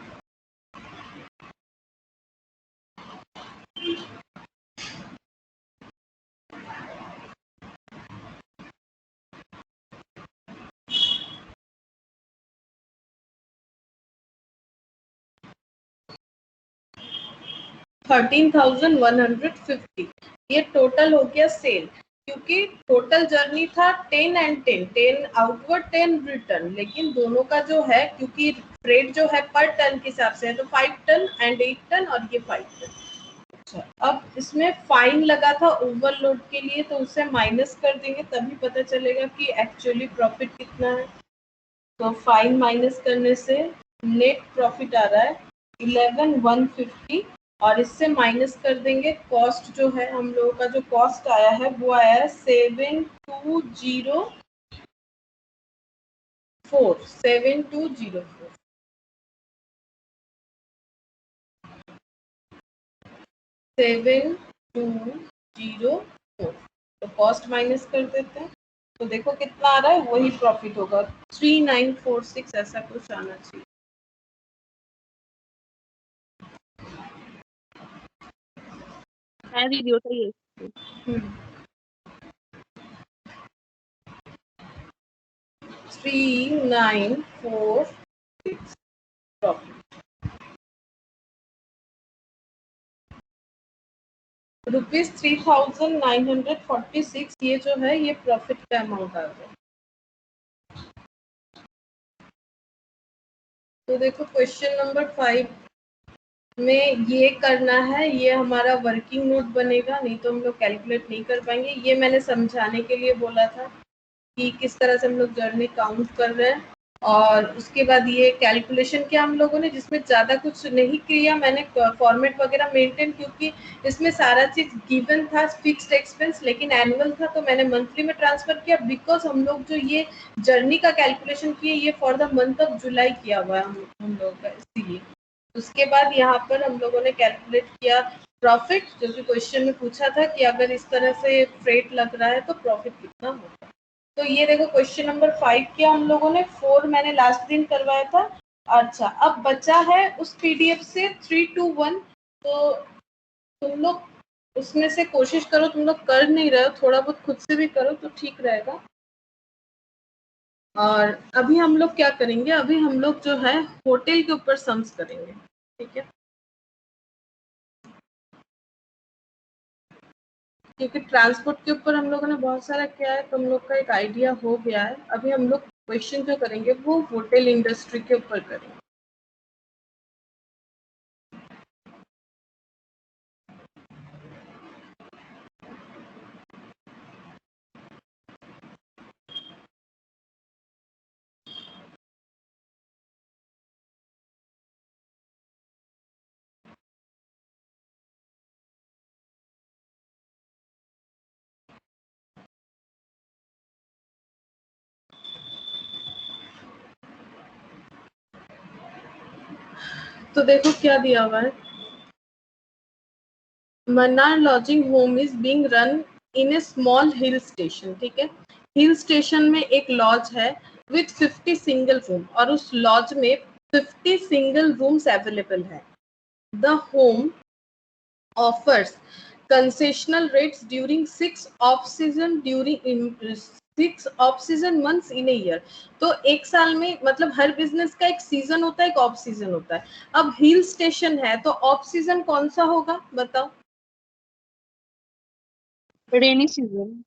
$13,150, ये टोटल हो गया सेल, क्योंकि टोटल जर्नी था 10 एंड 10 आउटवर्ड 10 रिटर्न, लेकिन दोनों का जो है क्योंकि फ्रेट जो है पर टन के हिसाब से है, तो 5 टन एंड 8 टन और ये 5 टन। अच्छा, अब इसमें फाइन लगा था ओवरलोड के लिए, तो उसे माइनस कर देंगे तभी पता चलेगा कि एक्चुअली प्रॉफिट कितना है, तो फाइन माइनस करने से नेट प्रॉफिट आ रहा है 11,150, और इससे माइनस कर देंगे कॉस्ट, जो है हम लोगों का जो कॉस्ट आया है वो आया है 7204 7204 7204, तो कॉस्ट माइनस कर देते हैं, तो देखो कितना आ रहा है, वही प्रॉफिट होगा 3946, ऐसा कुछ आना चाहिए। হ্যাঁ দিদি ওটাই এসছে। 3946 प्रॉफिट, ₹3946, ये जो है ये प्रॉफिट का अमाउंट आ गया। तो देखो क्वेश्चन नंबर 5 में ये करना है, ये हमारा वर्किंग नोट बनेगा, नहीं तो हम लोग कैलकुलेट नहीं कर पाएंगे, ये मैंने समझाने के लिए बोला था कि किस तरह से हम लोग जर्नी काउंट कर रहे हैं, और उसके बाद ये कैलकुलेशन किया हम लोगों ने, जिसमें ज़्यादा कुछ नहीं किया मैंने, फॉर्मेट वगैरह मेंटेन, क्योंकि इसमें सारा चीज़ गिवन था, फिक्स्ड एक्सपेंस, लेकिन एनुअल था तो मैंने मंथली में ट्रांसफर किया, बिकॉज हम लोग जो ये जर्नी का कैलकुलेशन किए ये फॉर द मंथ ऑफ जुलाई किया हुआ है हम लोगों का, इसीलिए। उसके बाद यहाँ पर हम लोगों ने कैलकुलेट किया प्रॉफिट, जो कि क्वेश्चन में पूछा था कि अगर इस तरह से फ्रेट लग रहा है तो प्रॉफिट कितना होगा। तो ये देखो क्वेश्चन नंबर 5 किया हम लोगों ने, 4 मैंने लास्ट दिन करवाया था। अच्छा, अब बचा है उस पीडीएफ से 3 to 1, तो तुम लोग उसमें से कोशिश करो, तुम लोग कर नहीं रहे हो, थोड़ा बहुत खुद से भी करो तो ठीक रहेगा। और अभी हम लोग क्या करेंगे, अभी हम लोग जो है होटल के ऊपर सम्स करेंगे, ठीक है। क्योंकि ट्रांसपोर्ट के ऊपर हम लोगों ने बहुत सारा किया है, तो हम लोग का एक आइडिया हो गया है। अभी हम लोग क्वेश्चन जो करेंगे वो होटल इंडस्ट्री के ऊपर करेंगे। तो देखो क्या दिया हुआ है, Mannar lodging home is being run in A small hill station. ठीक है, हिल स्टेशन में एक लॉज है विथ 50 सिंगल रूम, और उस लॉज में 50 सिंगल रूम्स अवेलेबल है। The home offers concessional rates during 6 off season months in a year। तो एक साल में मतलब हर बिजनेस का एक सीजन होता है, एक ऑफ सीजन होता है। अब हिल स्टेशन है तो ऑफ सीजन कौन सा होगा बताओ? Rainy season.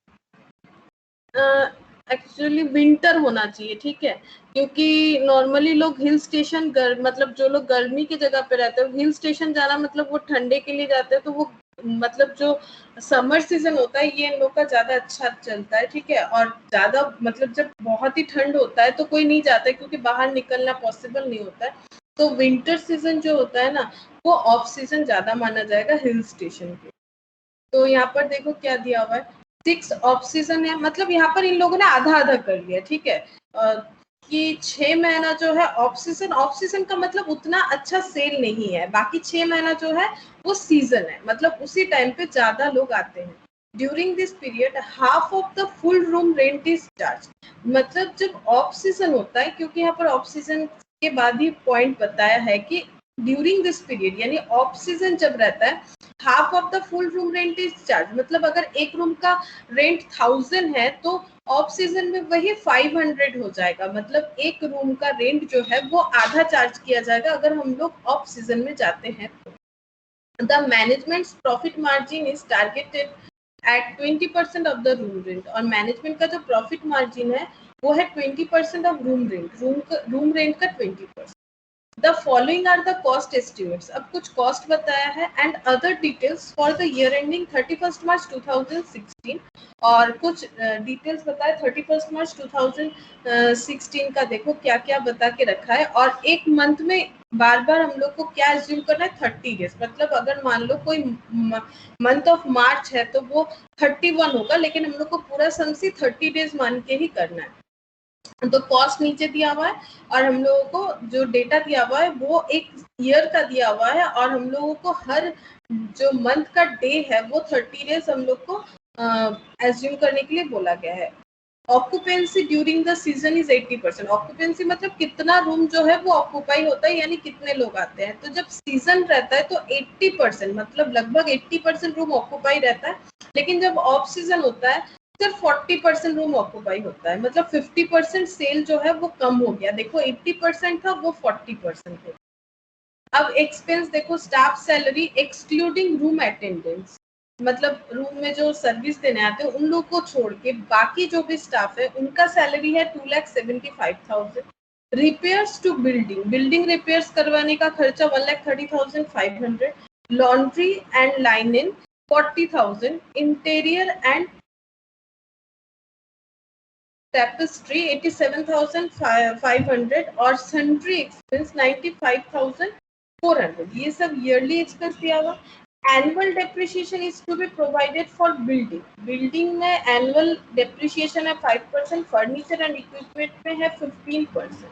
एक्चुअली विंटर होना चाहिए। ठीक है, क्योंकि नॉर्मली लोग हिल स्टेशन मतलब जो लोग गर्मी की जगह पे रहते हैं, हिल स्टेशन जाना मतलब वो ठंडे के लिए जाते हैं, तो वो मतलब जो समर सीजन होता है ये इन लोग का ज्यादा अच्छा चलता है। ठीक है, और ज्यादा मतलब जब बहुत ही ठंड होता है तो कोई नहीं जाता है, क्योंकि बाहर निकलना पॉसिबल नहीं होता है। तो विंटर सीजन जो होता है ना, वो ऑफ सीजन ज्यादा माना जाएगा हिल स्टेशन के। तो यहाँ पर देखो क्या दिया हुआ है, 6 ऑफ सीजन है, मतलब यहाँ पर इन लोगों ने आधा आधा कर लिया। ठीक है, कि 6 महीना जो है ऑफ सीजन का मतलब उतना अच्छा सेल नहीं है, बाकी 6 महीना जो है वो सीजन है, मतलब उसी टाइम पे ज्यादा लोग आते हैं। During this period half of the full room rent is charge. मतलब जब ऑफ सीजन होता है, क्योंकि यहाँ पर ऑफ सीजन के बाद ही पॉइंट बताया है कि ड्यूरिंग दिस पीरियड यानी ऑफ सीजन जब रहता है, half of the full room rent is charge. मतलब अगर एक रूम का रेंट 1000 है तो ऑफ सीजन में वही 500 हो जाएगा, मतलब एक रूम का रेंट जो है वो आधा चार्ज किया जाएगा अगर हम लोग ऑफ सीजन में जाते हैं तो। The management profit margin is targeted eight 20% of the room rent, और मैनेजमेंट का जो प्रॉफिट मार्जिन है वो है 20% of room rent, room rent का 20%। The following are the cost estimates। अब कुछ कॉस्ट बताया है and other details for the year ending 31 मार्च 2016, और कुछ डिटेल्स बताए 31 मार्च 2016 का। देखो क्या क्या बता के रखा है, और एक मंथ में बार बार हम लोग को क्या एज्यूम करना है, 30 डेज। मतलब अगर मान लो कोई मंथ ऑफ मार्च है तो वो 31 होगा, लेकिन हम लोग को पूरा समझी 30 डेज मान के ही करना है। तो कॉस्ट नीचे दिया हुआ है, और हम लोगों को जो डेटा दिया हुआ है वो एक ईयर का दिया हुआ है, और हम लोगों को हर जो मंथ का डे है वो 30 डेज हम लोग को एज्यूम करने के लिए बोला गया है। Occupancy during the season is 80%। Occupancy मतलब कितना रूम जो है वो ऑक्यूपाई होता है, यानी कितने लोग आते हैं। तो जब सीजन रहता है तो 80% मतलब लगभग 80% रूम ऑक्यूपाई रहता है, लेकिन जब ऑफ सीजन होता है सिर्फ 40% रूम ऑक्यूपाई होता है, मतलब 50% सेल जो है वो कम हो गया। देखो 80% था वो 40% हो। अब एक्सपेंस देखो, staff salary excluding room attendance, मतलब रूम में जो सर्विस देने आते हैं उन लोग को छोड़ के बाकी जो भी स्टाफ है उनका सैलरी है 2,75,000। Repairs to building, building repairs करवाने का खर्चा 1,30,500। Laundry and lining 40,000। Interior and tapestry 87,500 और sundry expense 95,400। ये सब yearly expense दिया हुआ। Annual depreciation is to be provided for building। Building में annual depreciation है 5%, furniture and equipment में है 15%।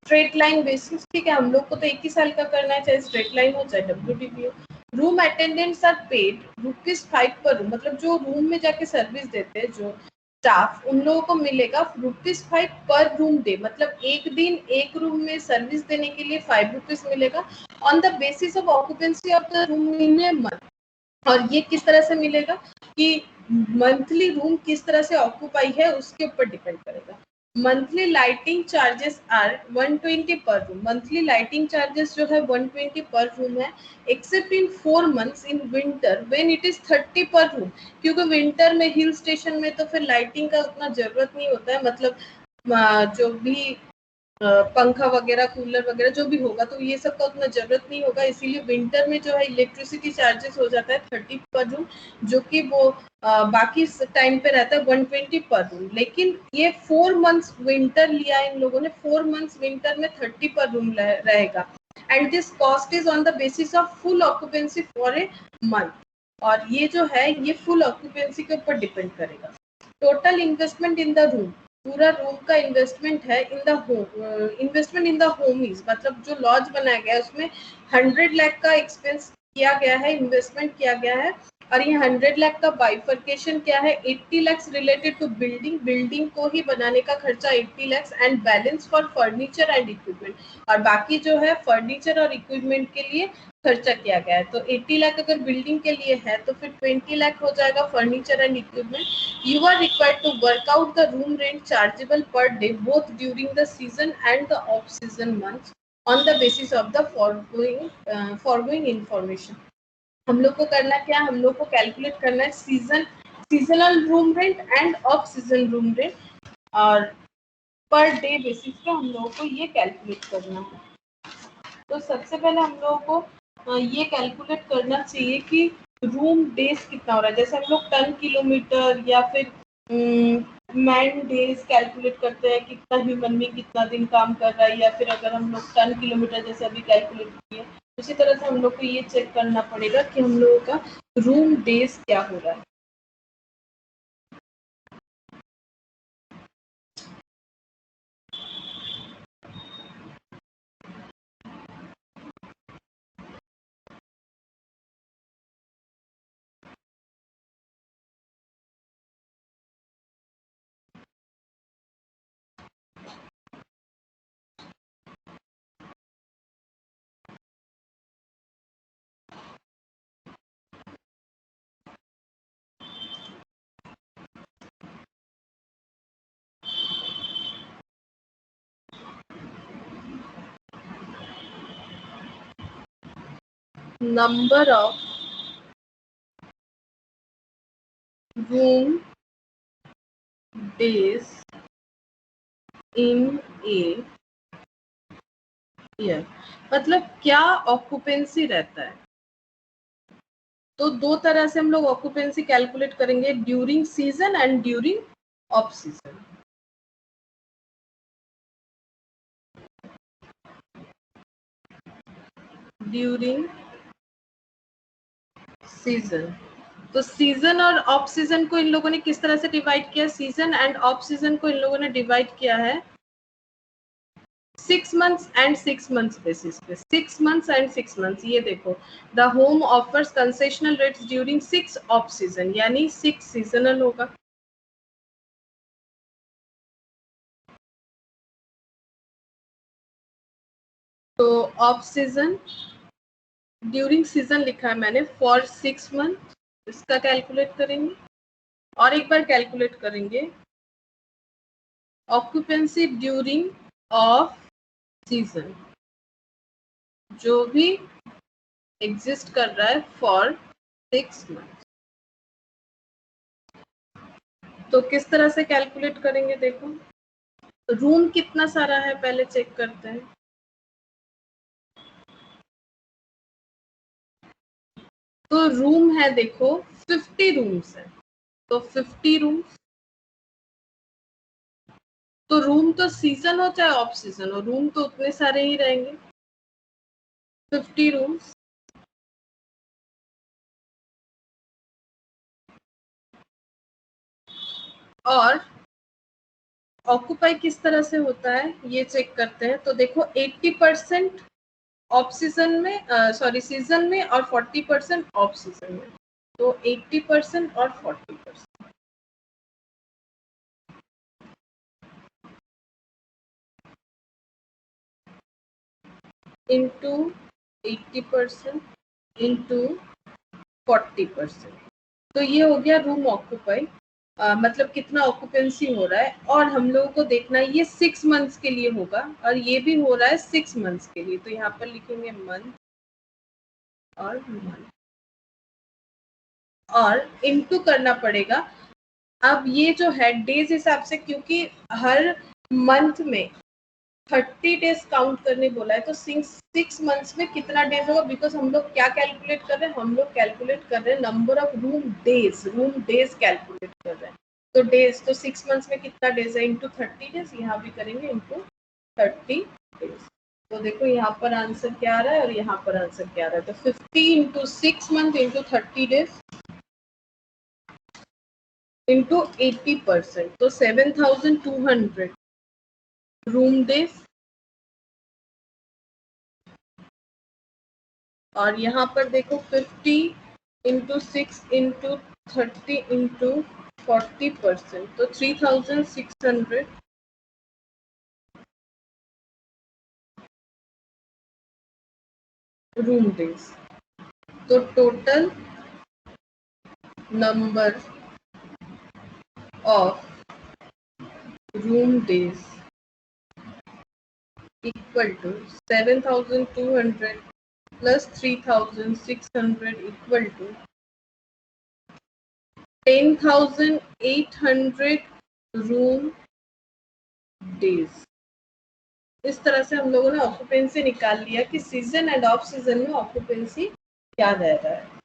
स्ट्रेट लाइन बेसिस, ठीक है, हम लोग को तो एक ही साल का करना है, चाहे स्ट्रेट लाइन हो चाहे WDP हो। रूम अटेंडेंट्स आर पेड ₹5 पर रूम, मतलब जो रूम में जाके सर्विस देते हैं जो स्टाफ, उन लोगों को मिलेगा ₹5 पर रूम डे, मतलब एक दिन एक रूम में सर्विस देने के लिए ₹5 मिलेगा on the basis of occupancy of the room in a month. और ये किस तरह से मिलेगा कि मंथली रूम किस तरह से ऑक्यूपाई है उसके ऊपर डिपेंड करेगा। मंथली लाइटिंग चार्जेस आर 120 पर रूम। मंथली लाइटिंग चार्जेस जो है 120 पर रूम है, accept in 4 months in winter when it is 30 पर रूम। क्योंकि विंटर में हिल स्टेशन में तो फिर लाइटिंग का उतना जरूरत नहीं होता है, मतलब जो भी पंखा वगैरह कूलर वगैरह जो भी होगा तो ये सब का उतना जरूरत नहीं होगा, इसीलिए विंटर में जो है इलेक्ट्रिसिटी चार्जेस हो जाता है 30 पर रूम, जो कि वो बाकी टाइम पे रहता है 120 पर रूम। लेकिन ये 4 मंथ्स विंटर लिया इन लोगों ने, 4 मंथ्स विंटर में 30 पर रूम रहेगा। And this cost is on the basis of full occupancy for a month, और ये जो है ये फुल ऑक्यूपेंसी के ऊपर डिपेंड करेगा। Total investment in the room, पूरा रूम का इन्वेस्टमेंट है in the home, investment in the home is मतलब जो लॉज बनाया गया है उसमें 100 लाख का एक्सपेंस किया गया है, इन्वेस्टमेंट किया गया है। और ये 100 लाख का बाइफर्केशन क्या है, 80 lakh related to building, building को ही बनाने का खर्चा 80 lakh and balance for furniture and equipment, और बाकी जो है फर्नीचर और इक्विपमेंट के लिए खर्चा किया गया है। तो 80 लाख अगर बिल्डिंग के लिए है तो फिर 20 लाख हो जाएगा furniture and equipment. You are required to work out the room rent chargeable per day both during the season and the off season months on the basis of the foregoing information. हम लोग को करना क्या, हम लोग को calculate करना है seasonal room rent end off season room rent, और पर डे बेसिस पे हम लोगों को ये कैलकुलेट करना है। तो सबसे पहले हम लोगों को ये कैलकुलेट करना चाहिए कि रूम डेज कितना हो रहा है। जैसे हम लोग टन किलोमीटर या फिर मैन डेज कैलकुलेट करते हैं, कितना ह्यूमन बीइंग कितना दिन काम कर रहा है, या फिर अगर हम लोग टन किलोमीटर जैसे अभी कैलकुलेट किए, उसी तरह से हम लोग को ये चेक करना पड़ेगा कि हम लोगों का रूम डेज क्या हो रहा है। Number of room days in a year, मतलब क्या ऑक्यूपेंसी रहता है। तो दो तरह से हम लोग ऑक्यूपेंसी कैलकुलेट करेंगे, during season and during off season. During season, तो सीजन और ऑफ सीजन को इन लोगों ने किस तरह से डिवाइड किया, सीजन एंड ऑफ सीजन को इन लोगों ने डिवाइड किया है 6 months एंड 6 months बेसिस पे। 6 months एंड 6 months, ये देखो the home offers concessional rates during 6 off season, यानी 6 सीजनल होगा। तो ऑफ सीजन ड्यूरिंग सीजन लिखा है मैंने फॉर 6 months, इसका कैलकुलेट करेंगे। और एक बार कैलकुलेट करेंगे ऑक्यूपेंसी ड्यूरिंग ऑफ सीजन, जो भी एग्जिस्ट कर रहा है फॉर 6 months। तो किस तरह से कैलकुलेट करेंगे, देखो रूम कितना सारा है पहले चेक करते हैं। तो रूम है देखो 50 रूम्स है, तो 50 रूम्स, तो रूम तो सीजन हो चाहे ऑफ सीजन हो, रूम तो उतने सारे ही रहेंगे 50 रूम्स। और ऑक्यूपाई किस तरह से होता है ये चेक करते हैं। तो देखो 80% ऑफ सीजन में, सॉरी सीजन में, और 40% ऑफ सीजन में, तो 80% और 40% इंटू 80% इंटू 40%, तो ये हो गया रूम ऑक्यूपाई। मतलब कितना ऑक्यूपेंसी हो रहा है, और हम लोगों को देखना है ये 6 मंथ्स के लिए होगा और ये भी हो रहा है 6 मंथ्स के लिए। तो यहाँ पर लिखेंगे मंथ और मंथ और इनटू करना पड़ेगा। अब ये जो है डेज हिसाब से, क्योंकि हर मंथ में 30 डेज काउंट करने बोला है, तो 6 मंथ्स में कितना डेज होगा, बिकॉज हम लोग क्या कैलकुलेट कर रहे हैं, हम लोग कैलकुलेट कर रहे हैं number of room days calculate कर रहे हैं। तो डेज, तो 6 मंथ्स में कितना डेज है, इंटू 30 डेज, यहाँ भी करेंगे इंटू 30 डेज। तो देखो यहाँ पर आंसर क्या आ रहा है और यहाँ पर आंसर क्या आ रहा है। तो 50 into 6 month into 30 days into 80%, तो 7200 रूम डेज। और यहाँ पर देखो 50 इंटू 6 इंटू 30 इंटू 40%, तो 3600 रूम डेज। तो total number of room days equal to 7200 plus 3600 equal to 10,800 room days. इस तरह से हम लोगों ने ऑक्यूपेंसी निकाल लिया कि सीजन एंड ऑफ सीजन में ऑक्यूपेंसी क्या रह रहा है।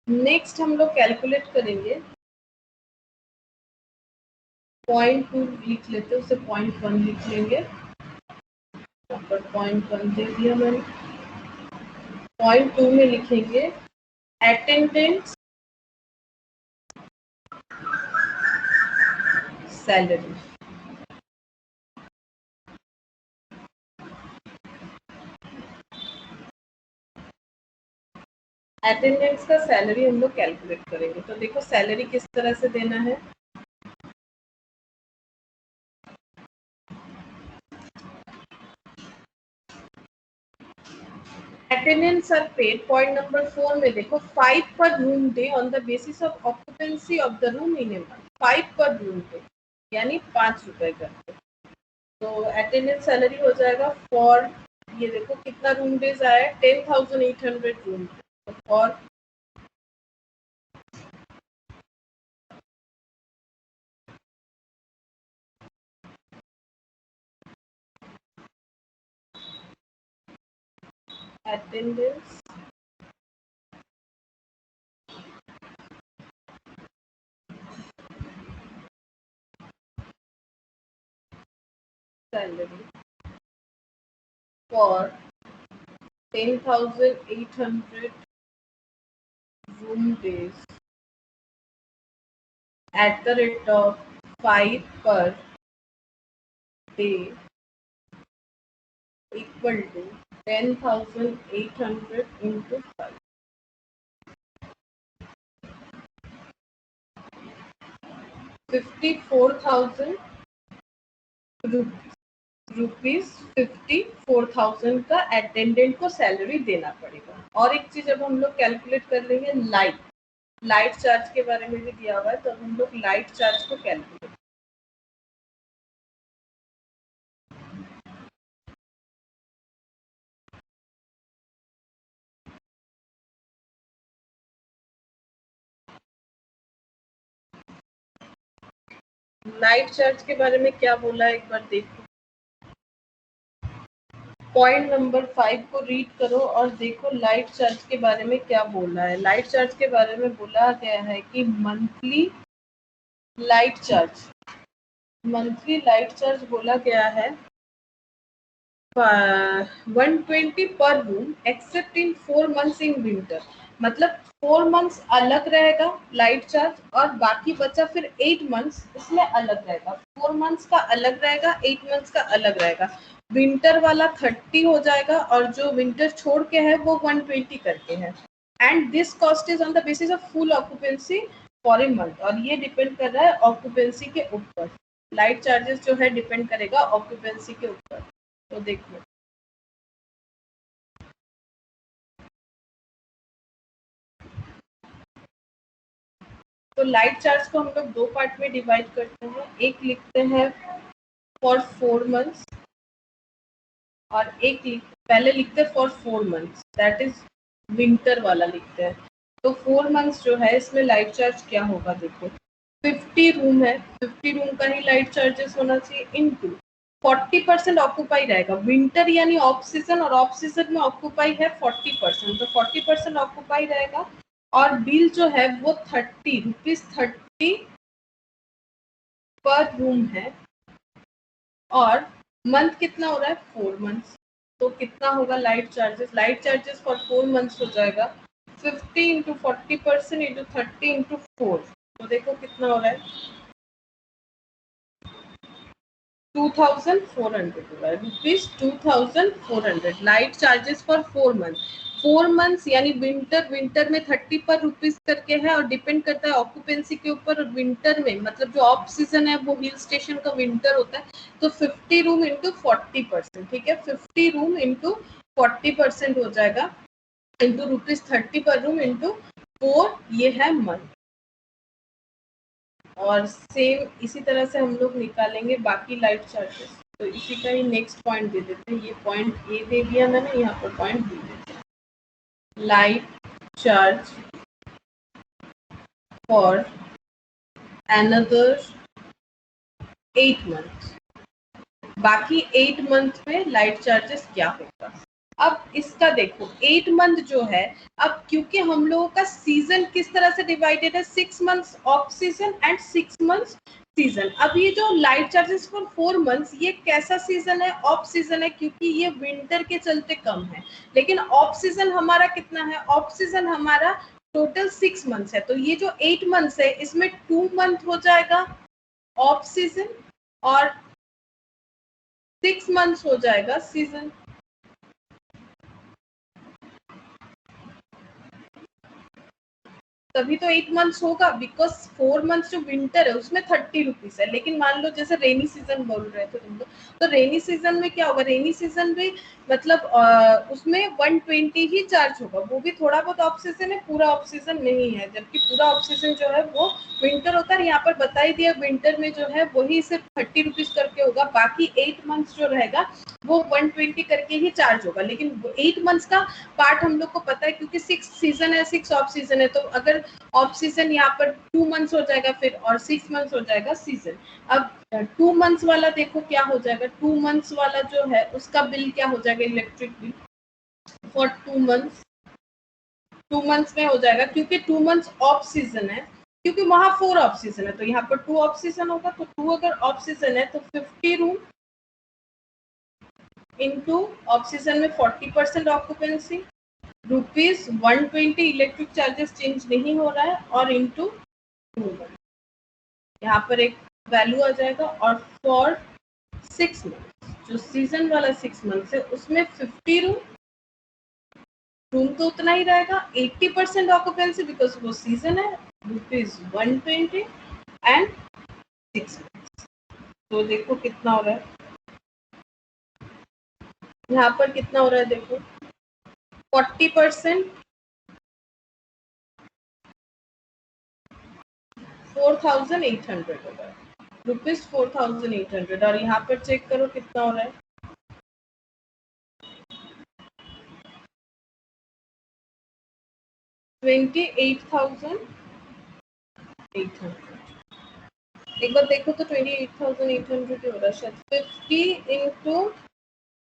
नेक्स्ट हम लोग कैलकुलेट करेंगे, 0.2 लिख लेते हैं, उसे 0.1 लिख लेंगे। यहाँ पर 0.1 दे दिया मैंने। 0.2 में लिखेंगे अटेंडेंस सैलरी। अटेंडेंस का सैलरी हम लोग कैलकुलेट करेंगे। तो देखो सैलरी किस तरह से देना है। Attendance are paid, point number 4 में देखो 5 per room day on the basis of occupancy of the room in a month। 5 per room day यानी 5 रुपए करके। तो अटेंडेंस सैलरी हो जाएगा फॉर, ये देखो कितना रूम डेज आया है, 10,800 रूम। तो for attendance salary for 10,800 room days at the rate of 5 per day equal to 10,800 into 5, 54,000 rupees. 54,000 का अटेंडेंट को सैलरी देना पड़ेगा। और एक चीज अब हम लोग कैलकुलेट कर लेंगे, लाइट चार्ज के बारे में भी दिया हुआ है, तो हम लोग लाइट चार्ज को कैलकुलेट। लाइट चार्ज के बारे में क्या बोला है एक बार देखो। पॉइंट नंबर 5 को रीड करो और देखो लाइट चार्ज के बारे में क्या बोला है। लाइट चार्ज के बारे में बोला गया है कि मंथली लाइट चार्ज बोला गया है 120 पर room accept in 4 months in winter. मतलब 4 मंथ्स अलग रहेगा लाइट चार्ज और बाकी बचा फिर 8 मंथ्स इसमें अलग रहेगा। 4 मंथ्स का अलग रहेगा, 8 मंथ्स का अलग रहेगा। विंटर वाला 30 हो जाएगा और जो विंटर छोड़ के है वो 120 करके है। And this cost is on the basis of full occupancy for a month. और ये डिपेंड कर रहा है ऑक्यूपेंसी के ऊपर। लाइट चार्जेस जो है डिपेंड करेगा ऑक्यूपेंसी के ऊपर। तो देखो तो लाइट चार्ज को हम लोग दो पार्ट में डिवाइड करते हैं, एक लिखते हैं फॉर 4 मंथ्स और पहले लिखते हैं for 4 months, that is winter वाला लिखते हैं। तो 4 मंथ्स जो है इसमें लाइट चार्ज क्या होगा, देखो 50 रूम है, 50 रूम का ही लाइट चार्जेस होना चाहिए इनटू 40% ऑक्यूपाई रहेगा, विंटर यानी ऑफ सीजन, और ऑफ सीजन में ऑक्यूपाई है 40%, तो 40% ऑक्यूपाई रहेगा। और बिल जो है वो 30 रुपीज 30 पर रूम है, और मंथ कितना हो रहा है 4 मंथ्स, तो कितना होगा light charges, light charges for 4 months हो जाएगा 50 इंटू 40% इंटू 30 इंटू 4, तो देखो कितना हो रहा है 2400 हो रहा है, rupees 2400 light charges for 4 month. 4 months यानी विंटर में 30 पर रुपीज करके है, और डिपेंड करता है ऑक्यूपेंसी के ऊपर। विंटर में मतलब जो ऑफ सीजन है वो हिल स्टेशन का विंटर होता है, तो 50 रूम इंटू 40%, ठीक है 50 रूम इंटू 40% हो जाएगा, इंटू रुपीज 30 पर रूम इंटू 4, ये है मंथ। और सेम इसी तरह से हम लोग निकालेंगे बाकी लाइट चार्जेस, तो इसी का ही नेक्स्ट पॉइंट दे देते हैं, ये पॉइंट ए दे दिया मैंने, यहाँ पर पॉइंट बी देते हैं, light charge for another 8 month, बाकी 8 मंथ में लाइट चार्जेस क्या होगा। अब इसका देखो 8 मंथ जो है, अब क्योंकि हम लोगों का सीजन किस तरह से डिवाइडेड है, 6 months off season and 6 months season. अब ये जो लाइट चार्जेस फॉर 4 मंथ्स, ये कैसा सीजन है, ऑफ सीजन है, क्योंकि ये विंटर के चलते कम है। लेकिन ऑफ सीजन हमारा कितना है, ऑफ सीजन हमारा टोटल 6 मंथ्स है, तो ये जो 8 मंथ्स है इसमें 2 मंथ हो जाएगा ऑफ सीजन और 6 मंथ्स हो जाएगा सीजन। तभी तो 8 मंथ्स होगा, बिकॉज 4 मंथ्स जो विंटर है उसमें 30 रुपीज है। लेकिन मान लो जैसे रेनी सीजन बोल रहे थे तुम लोग, तो रेनी सीजन में क्या होगा, रेनी सीजन में मतलब उसमें 120 ही चार्ज होगा, वो भी थोड़ा बहुत ऑफ सीजन है, पूरा ऑफ सीजन नहीं है, जबकि पूरा ऑफ सीजन जो है वो विंटर होता है। यहाँ पर बता ही दिया विंटर में जो है वही सिर्फ 30 रुपीज करके होगा, बाकी 8 मंथ्स जो रहेगा वो 120 करके ही चार्ज होगा। लेकिन 8 मंथ्स का पार्ट हम लोग को पता है, क्योंकि 6 सीजन है, 6 ऑफ सीजन है, तो अगर ऑफ सीजन यहाँ पर 2 मंथ्स हो जाएगा फिर, और 6 मंथ्स हो जाएगा सीजन। अब 2 मंथ्स वाला देखो क्या हो जाएगा, 2 मंथ्स वाला जो है उसका बिल क्या हो जाएगा, electric bill for 2 months, 2 months में हो जाएगा, क्योंकि 2 मंथ्स ऑफ सीजन है, क्योंकि वहां 4 ऑफ सीजन है, तो यहाँ पर 2 ऑफ सीजन होगा, तो 2 अगर ऑफ सीजन है तो 50 रूम इनटू ऑफ सीजन में 40% occupancy, rupees 120 electric charges change नहीं हो रहा है, और इंटू 2 यहाँ पर एक वैल्यू आ जाएगा। और फॉर 6 मंथ, जो सीजन वाला 6 मंथ है उसमें 50 रूम तो उतना ही रहेगा, 80% ऑक्यूपेंसी बिकॉज वो सीजन है, रुपीज 120 एंड 6 मंथ। तो देखो कितना हो रहा है, यहाँ पर कितना हो रहा है देखो 40% 4800 हो रहा है, रुपीज 4800, और यहाँ पर चेक करो कितना हो रहा है 28,800। एक बार देखो तो 28,800 ही हो रहा है शायद, 50 इंटू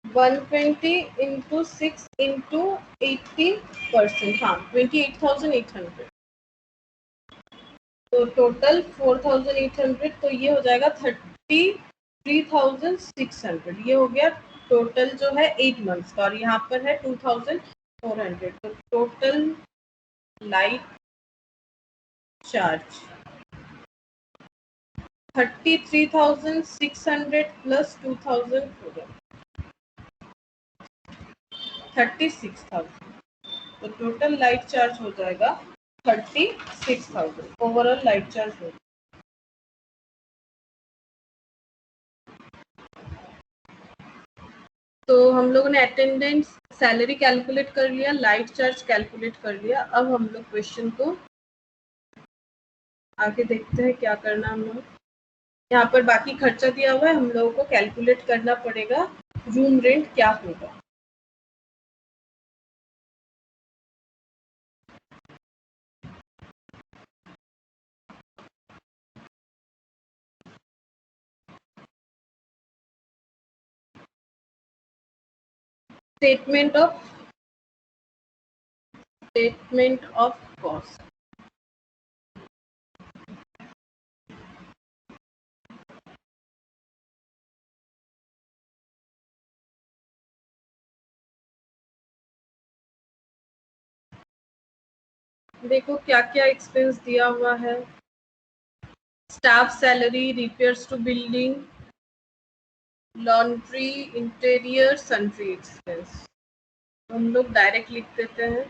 120 इंटू 6 इंटू 80%, हाँ 28,800, तो टोटल 4,800, तो ये हो जाएगा 33,600, ये हो गया टोटल जो है 8 मंथ्स का, और यहाँ पर है 2,400, तो टोटल लाइट चार्ज 33,600 प्लस 2,000 36,000, तो टोटल लाइट चार्ज हो जाएगा 36,000, ओवरऑल लाइट चार्ज हो। तो हम लोगों ने अटेंडेंस, सैलरी कैलकुलेट कर लिया, लाइट चार्ज कैलकुलेट कर लिया। अब हम लोग क्वेश्चन को आगे देखते हैं क्या करना हम लोग। यहाँ पर बाकी खर्चा दिया हुआ है, हम लोगों को कैलकुलेट करना पड़ेगा रूम रेंट क्या होगा। Statement of cost. देखो क्या क्या एक्सपेंस दिया हुआ है। Staff salary, repairs to building, laundry, interior, sundry expense. हम लोग डायरेक्ट लिख देते हैं।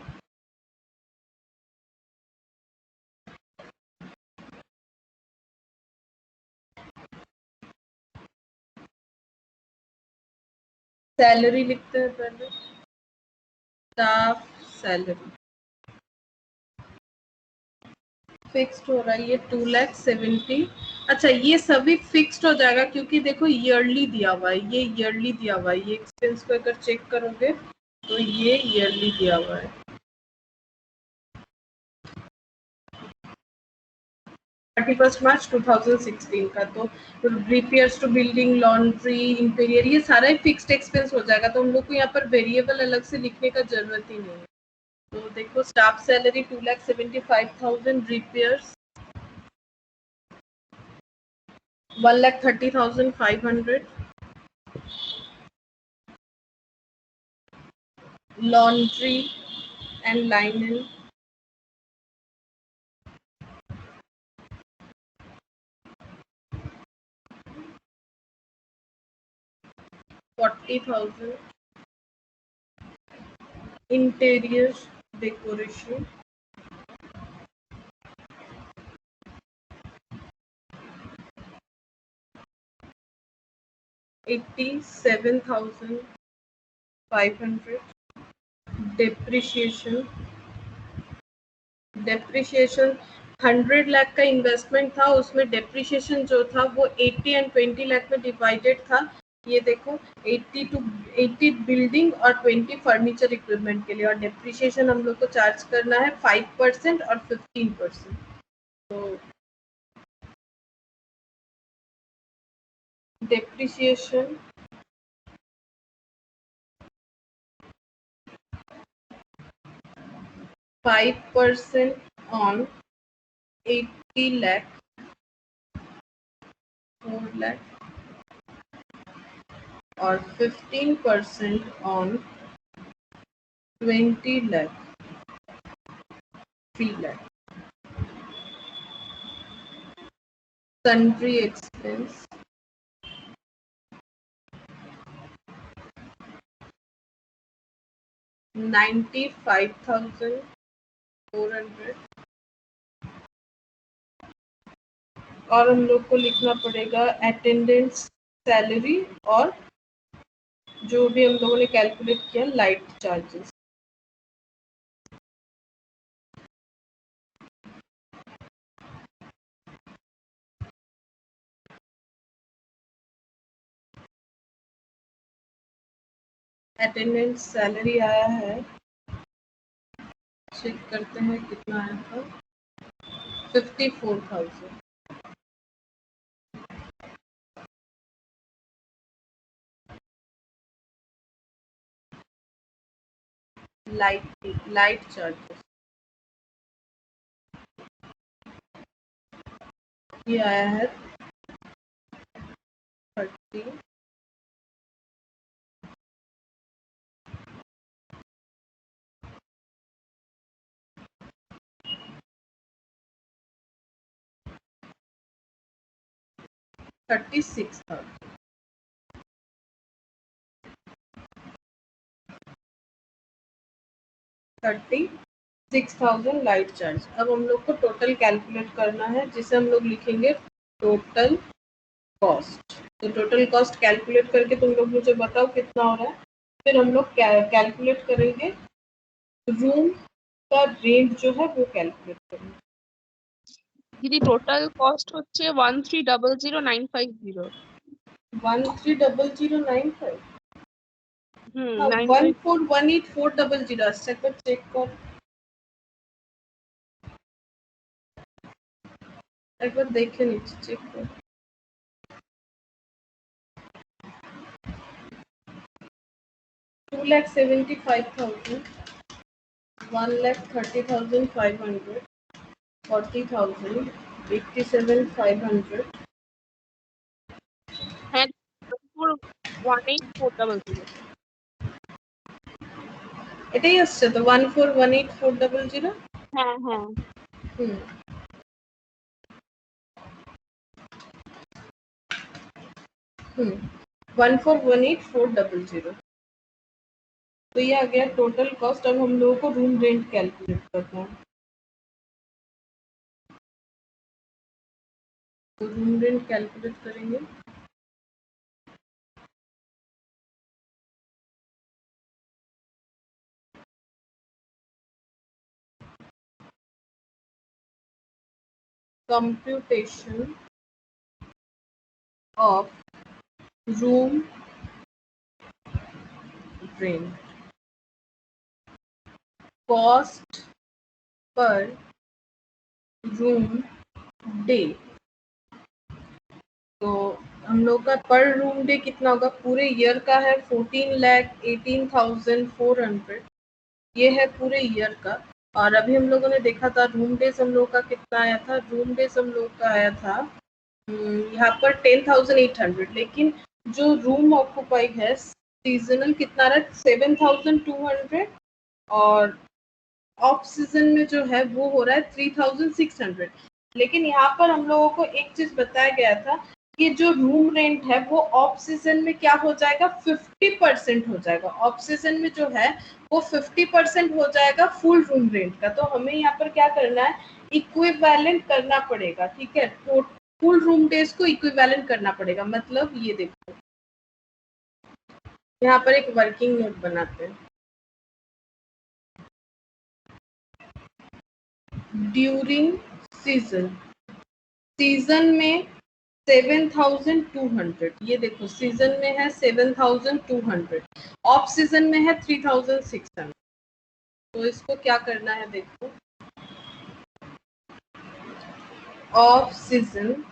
सैलरी लिखते हैं पहले, स्टाफ सैलरी फिक्स्ड हो रहा है ये 2,70,000। अच्छा ये सभी फिक्स्ड हो जाएगा क्योंकि देखो ईयरली दिया हुआ है, ये ईयरली दिया हुआ है। ये एक्सपेंस को अगर चेक करोगे तो ये ईयरली दिया हुआ है। 31 मार्च 2016 का। तो repairs to building, laundry, interior, ये सारा ही फिक्स्ड एक्सपेंस हो जाएगा। तो हम लोग को यहाँ पर वेरिएबल अलग से लिखने का जरूरत ही नहीं है। तो देखो staff salary 2,75,000, repairs 1,30,500, laundry and linen 40,000, interior decoration 87,500, depreciation 100 lakh का इन्वेस्टमेंट था, उसमें डेप्रिसिएशन जो था वो 80 एंड 20 लाख में डिवाइडेड था। ये देखो 80 बिल्डिंग और 20 फर्नीचर इक्विपमेंट के लिए, और डेप्रिसिएशन हम लोग को चार्ज करना है 5% और 15%। तो डेप्रिसिएशन 5% on 80 lakh, 4 lakh, और 15% on 20 lakh, 3 lakh. Sundry expense 95,400, और हम लोग को लिखना पड़ेगा अटेंडेंस सैलरी और जो भी हम लोगों ने कैलकुलेट किया लाइट चार्जेस। अटेंडेंस सैलरी आया है, चेक करते हैं कितना आया था, 54,000। लाइट चार्जेस ये आया है 30, 36,000। 36,000 लाइट चार्ज। अब हम लोग को टोटल कैलकुलेट करना है, जिसे हम लोग लिखेंगे टोटल कॉस्ट। तो टोटल कॉस्ट कैलकुलेट करके तुम लोग मुझे बताओ कितना हो रहा है। फिर हम लोग कैलकुलेट करेंगे रूम का रेंट जो है वो कैलकुलेट करेंगे। দিদি টোটাল কস্ট হচ্ছে 13000950। 130095। হুম, हाँ 95। 1418400 আসছে, একবার চেক কর, একবার দেখে নিচ্ছি, চেক কর। 2,75,000, 1,30,500, 40,000, 87,500। হ্যাঁ, 1418400। এটাই আসছে তো 1418400। হ্যাঁ হ্যাঁ। হুম, হুম, 1418400। तो ये आ गया टोटल कॉस्ट। अब हम लोगों को रूम रेंट कैलकुलेट करना है। तो रूम रेंट कैलकुलेट करेंगे। Computation of room rent, cost per room day. तो हम लोग का पर रूम डे कितना होगा, पूरे ईयर का है 14,18,400, ये है पूरे ईयर का। और अभी हम लोगों ने देखा था रूम डेज हम लोग का कितना आया था, रूम डेज हम लोग का आया था यहाँ पर 10,800, लेकिन जो रूम ऑक्यूपाई है सीजनल कितना रहा 7,200, और ऑफ सीजन में जो है वो हो रहा है 3,600। लेकिन यहाँ पर हम लोगों को एक चीज बताया गया था कि जो रूम रेंट है वो ऑफ सीजन में क्या हो जाएगा, 50% हो जाएगा। ऑफ सीजन में जो है वो 50% हो जाएगा फुल रूम रेंट का। तो हमें यहाँ पर क्या करना है, इक्विवेलेंट करना पड़ेगा, ठीक है, फुल रूम डेज को इक्विवेलेंट करना पड़ेगा। मतलब ये देखो यहाँ पर एक वर्किंग नोट बनाते हैं। ड्यूरिंग सीजन, सीजन में 7,200, ये देखो सीजन में है 7,200, ऑफ सीजन में है 3,600। तो इसको क्या करना है, देखो ऑफ सीजन,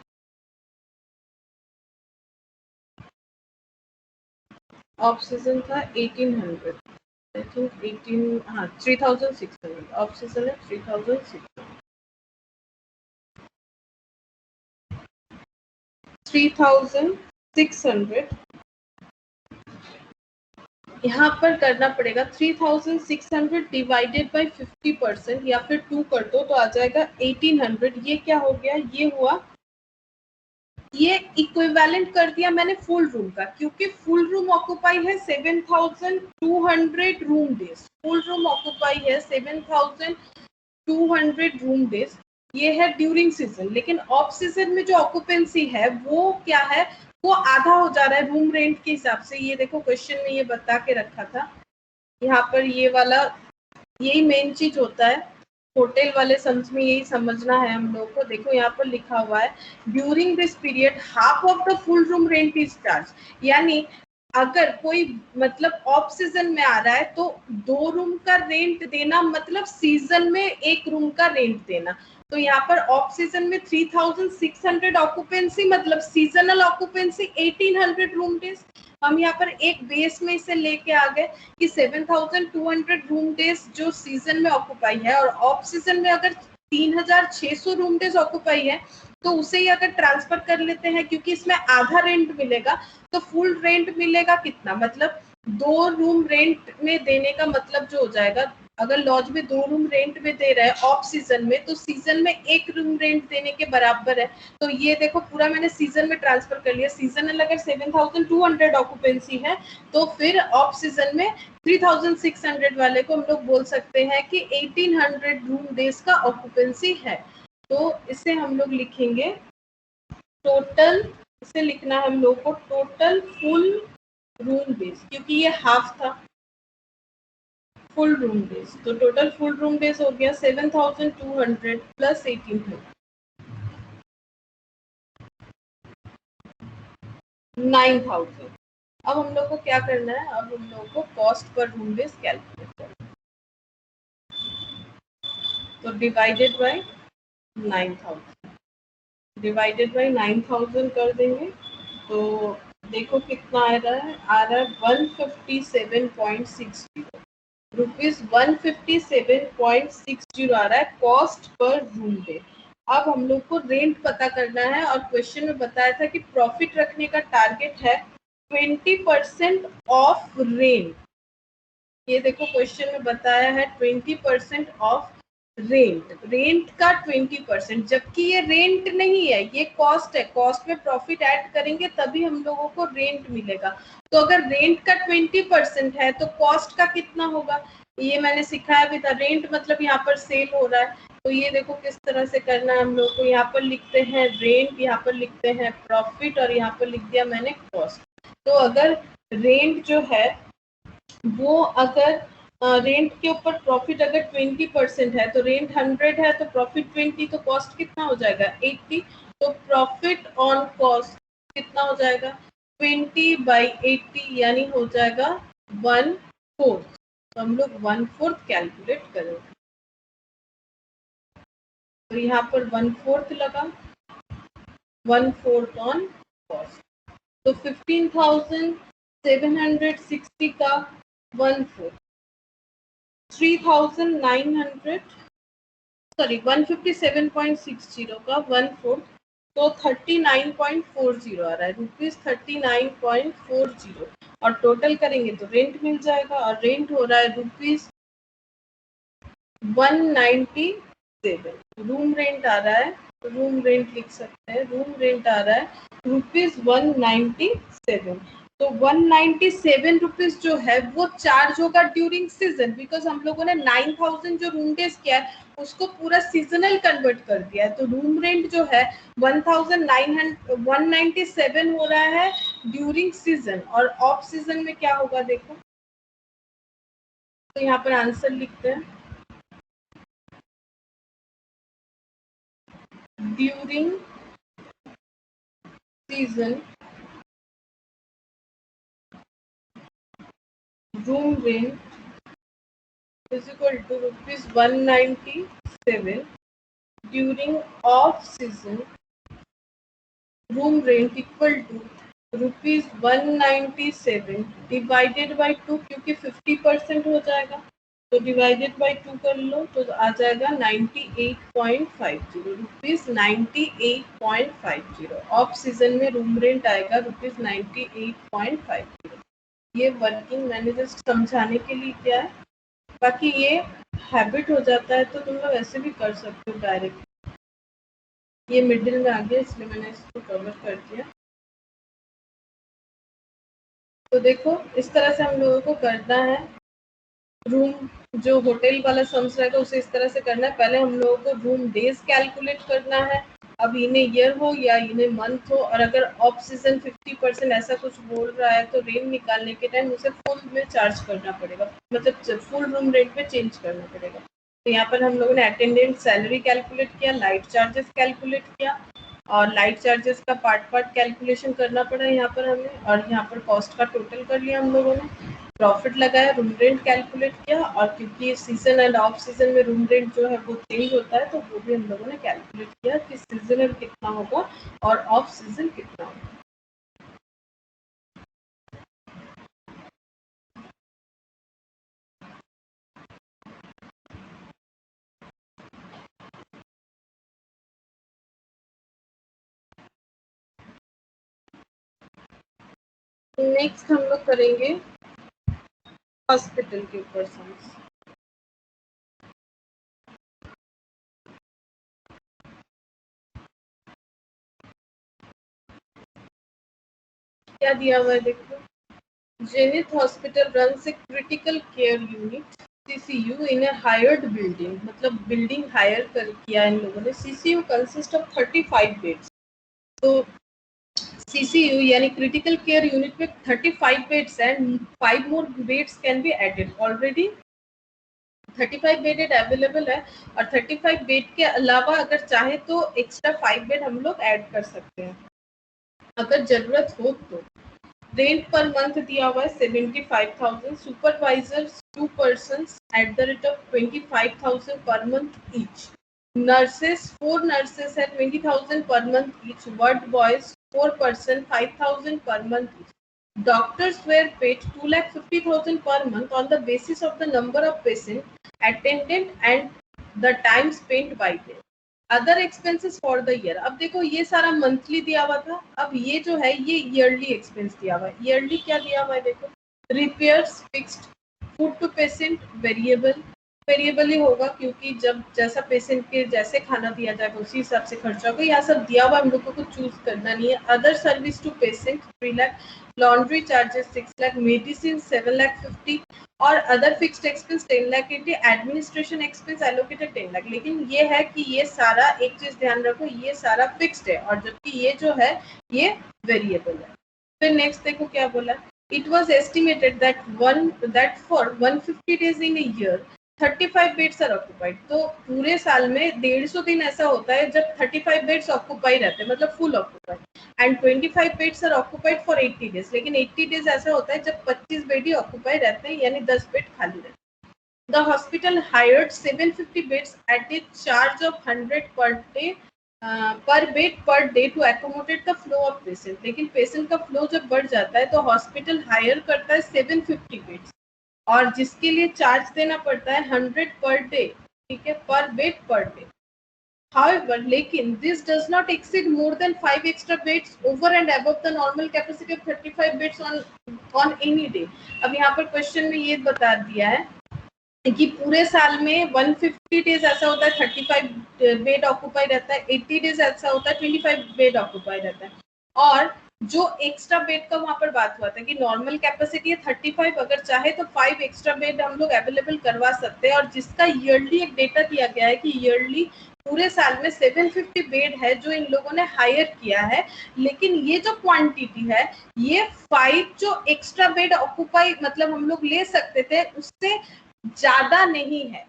ऑफ सीजन था 1,800, आई थिंक 18, हाँ 3,600, ऑफ सीजन है 3,600, 3,600 यहाँ पर करना पड़ेगा। 3,600 डिवाइडेड बाई 50% या फिर 2 कर दो तो आ जाएगा 1,800। ये क्या हो गया, ये हुआ, ये इक्विवेलेंट कर दिया मैंने फुल रूम का, क्योंकि फुल रूम ऑक्यूपाई है 7,200 room days, full room occupy है 7,200 रूम डेज, ये है ड्यूरिंग सीजन। लेकिन ऑफ सीजन में जो ऑक्यूपेंसी है वो क्या है, वो आधा हो जा रहा है रूम रेंट के हिसाब से। ये देखो क्वेश्चन में ये बता के रखा था, यहाँ पर ये वाला, यही मेन चीज होता है होटल वाले सम्स में, यही समझना है हम लोग को। देखो यहाँ पर लिखा हुआ है during this period half of the full room rent is charge. यानी अगर कोई मतलब ऑफ सीजन में आ रहा है तो 2 रूम का रेंट देना मतलब सीजन में 1 रूम का रेंट देना। तो यहाँ पर ऑफ सीजन में 3,600 ऑक्यूपेंसी, मतलब सीजनल ऑक्यूपेंसी 1,800 रूम डेज। हम यहाँ पर एक बेस में इसे लेके आ गए कि 7,200 रूम डेज जो सीजन में ऑक्यूपाई है, और ऑफ सीजन में अगर 3,600 रूम डेज ऑक्यूपाई है तो उसे ही अगर ट्रांसफर कर लेते हैं, क्योंकि इसमें आधा रेंट मिलेगा, तो फुल रेंट मिलेगा कितना, मतलब 2 रूम रेंट में देने का मतलब जो हो जाएगा, अगर लॉज में 2 रूम रेंट में दे रहे हैं ऑफ सीजन में, तो सीजन में 1 रूम रेंट देने के बराबर है। तो ये देखो पूरा मैंने सीजन में ट्रांसफर कर लिया। सीजनल अगर 7,200 ऑक्यूपेंसी है तो फिर ऑफ सीजन में 3,600 वाले को हम लोग बोल सकते हैं कि 1,800 रूम डेज का ऑक्यूपेंसी है। तो इसे हम लोग लिखेंगे टोटल, इसे लिखना है हम लोग को टोटल फुल रूम डेज, क्योंकि ये हाफ था फुल रूम डेज। तो टोटल फुल रूम डेज हो गया 7,200 प्लस 1,800। 9,000। अब हम लोग को क्या करना है, अब हम लोग को cost per room base calculate करना है। तो डिवाइडेड बाय 9,000, डिवाइडेड बाय 9,000 कर देंगे तो देखो कितना आ रहा है, 157.60 रुपीज, 157.60 आ रहा है कॉस्ट पर रूम डे। अब हम लोग को रेंट पता करना है और क्वेश्चन में बताया था कि प्रॉफिट रखने का टारगेट है 20% ऑफ रेंट। ये देखो क्वेश्चन में बताया है 20% ऑफ रेंट, रेंट का 20%, जबकि ये रेंट नहीं है, ये कॉस्ट है। कॉस्ट में प्रॉफिट ऐड करेंगे तभी हम लोगों को रेंट मिलेगा। तो अगर रेंट का 20% है तो कॉस्ट का कितना होगा, ये मैंने सिखाया भी था। रेंट मतलब यहाँ पर सेल हो रहा है, तो ये देखो किस तरह से करना है हम लोग को। यहाँ पर लिखते हैं रेंट, यहाँ पर लिखते हैं प्रॉफिट और यहाँ पर लिख दिया मैंने कॉस्ट। तो अगर रेंट जो है वो, अगर रेंट के ऊपर प्रॉफिट अगर 20% है तो रेंट 100 है तो प्रॉफिट 20, तो कॉस्ट कितना हो जाएगा 80। तो प्रॉफिट ऑन कॉस्ट कितना हो जाएगा 20/80, यानी हो जाएगा 1/4। तो हम लोग 1/4 कैलकुलेट करेंगे। तो यहाँ पर 1/4 लगा, 1/4 ऑन कॉस्ट। तो 15,760 का 1/4, 3,900, सॉरी 157.60 का 1/4, तो 39.40 आ रहा है, रुपीज 39.40। और टोटल करेंगे तो रेंट मिल जाएगा, और रेंट हो रहा है रुपीज 197। रूम रेंट आ रहा है, रूम रेंट लिख सकते हैं, रूम रेंट आ रहा है रुपीज 197। तो 197 रुपीज जो है वो चार्ज होगा ड्यूरिंग सीजन, बिकॉज हम लोगों ने 9,000 जो रूम डेज किया है उसको पूरा सीजनल कन्वर्ट कर दिया है। तो रूम रेंट जो है 197 हो रहा है ड्यूरिंग सीजन, और ऑफ सीजन में क्या होगा देखो। तो यहाँ पर आंसर लिखते हैं, during season room rent is equal to rupees 197, during off season room rent equal to rupees 197 divided by 2, क्योंकि 50% हो जाएगा तो डिवाइडेड बाई 2 कर लो तो आ जाएगा 98.50 रुपीज, 98.50। ऑफ सीजन में रूम रेंट आएगा रुपीज 98.50। ये वर्किंग मैंने जस्ट समझाने के लिए किया है, बाकी ये हैबिट हो जाता है तो तुम लोग ऐसे भी कर सकते हो डायरेक्ट। ये मिडिल में आ गया इसलिए मैंने इसको कवर कर दिया। तो देखो इस तरह से हम लोगों को करना है। रूम जो होटल वाला सम्स रहेगा उसे इस तरह से करना है। पहले हम लोगों को रूम डेज कैलकुलेट करना है, अब इन्हें ईयर हो या इन्हें मंथ हो, और अगर ऑफ सीजन 50% ऐसा कुछ बोल रहा है तो रेंट निकालने के टाइम उसे फुल में चार्ज करना पड़ेगा, मतलब फुल रूम रेंट में चेंज करना पड़ेगा। तो यहाँ पर हम लोगों ने अटेंडेंट सैलरी कैलकुलेट किया, लाइट चार्जेस कैलकुलेट किया, और लाइट चार्जेस का पार्ट कैलकुलेशन करना पड़ा यहाँ पर हमें, और यहाँ पर कॉस्ट का टोटल कर लिया हम लोगों ने, प्रॉफिट लगाया, रूम रेंट कैलकुलेट किया, और क्योंकि सीजन एंड ऑफ सीजन में रूम रेंट जो है वो चेंज होता है तो वो भी हम लोगों ने कैलकुलेट किया कि सीजनल कितना होगा और ऑफ सीजन कितना होगा। नेक्स्ट हम लोग करेंगे हॉस्पिटल के ऊपर सम्स। क्या दिया हुआ है देखो, Zenith hospital runs a critical care unit CCU in a hired building, मतलब बिल्डिंग हायर कर किया इन लोगों ने। CCU consist of 35 beds. तो CCU यानी क्रिटिकल केयर यूनिट में 35 beds and 5 more beds can be added. Already 35 bedded available है, और 35 बेड के अलावा अगर चाहे तो एक्स्ट्रा 5 बेड हम लोग ऐड कर सकते हैं। अगर जरूरत हो तो। रेंट पर मंथ दिया हुआ है 75,000, supervisor 2 persons at the rate of 25,000 per month each. Nurses 4 nurses at 20,000 per month each. Ward boys 4 person 5,000 per month each. Doctors were paid 2,50,000 per month on the basis of the number of patients attended and the time spent by them. Other expenses for the year, अब देखो ये सारा monthly दिया हुआ था, अब ये जो है ये ईयरली एक्सपेंस दिया हुआ है। ईयरली क्या दिया हुआ है देखो, repairs fixed, food to patient variable, variable ही होगा क्योंकि जब जैसा पेशेंट के जैसे खाना दिया जाएगा उसी हिसाब से खर्चा होगा। यहाँ सब दिया हुआ, हम लोग को कुछ चूज करना नहीं है। Other service to patient 3 lakh, laundry charges 6 lakh, medicine 7,50,000 और other fixed expense 10 lakh, administration expense allocated 10 lakh. लेकिन ये है कि ये सारा, एक चीज ध्यान रखो, ये सारा फिक्स्ड है और जबकि ये जो है ये वेरिएबल है। फिर नेक्स्ट देखो क्या बोला, it was estimated that for 150 days in a year 35 beds are occupied. तो पूरे साल में 150 दिन ऐसा होता है जब 35 बेड्स ऑक्युपाई रहते हैं, मतलब full occupied, and 25 beds are occupied for 80 days. लेकिन 80 डेज ऐसा होता है जब 25 बेड ही ऑक्युपाई रहते हैं, यानी 10 बेड खाली रहते हैं। The hospital hired 750 beds at a charge of 100 per day per bed per day to accommodate the flow of patient. लेकिन पेशेंट का फ्लो जब बढ़ जाता है तो हॉस्पिटल हायर करता है 750 बेड्स और जिसके लिए चार्ज देना पड़ता है 100 पर डे, ठीक है, पर बेड पर डे। However, लेकिन this does not exceed more than 5 extra beds over and above the normal capacity of 35 beds on any day. अब यहाँ पर क्वेश्चन में ये बता दिया है कि पूरे साल में 150 डेज ऐसा होता है 35 बेड ऑक्युपाई रहता है, 80 डेज ऐसा होता है 25 बेड ऑक्युपाई रहता है। और जो एक्स्ट्रा बेड का वहां पर बात हुआ था कि नॉर्मल कैपेसिटी है 35, अगर चाहे तो 5 एक्स्ट्रा बेड हम लोग अवेलेबल करवा सकते हैं। और जिसका ईयरली एक डेटा दिया गया है कि ईयरली पूरे साल में 750 बेड है जो इन लोगों ने हायर किया है। लेकिन ये जो क्वांटिटी है ये 5 जो एक्स्ट्रा बेड ऑक्युपाई मतलब हम लोग ले सकते थे उससे ज्यादा नहीं है।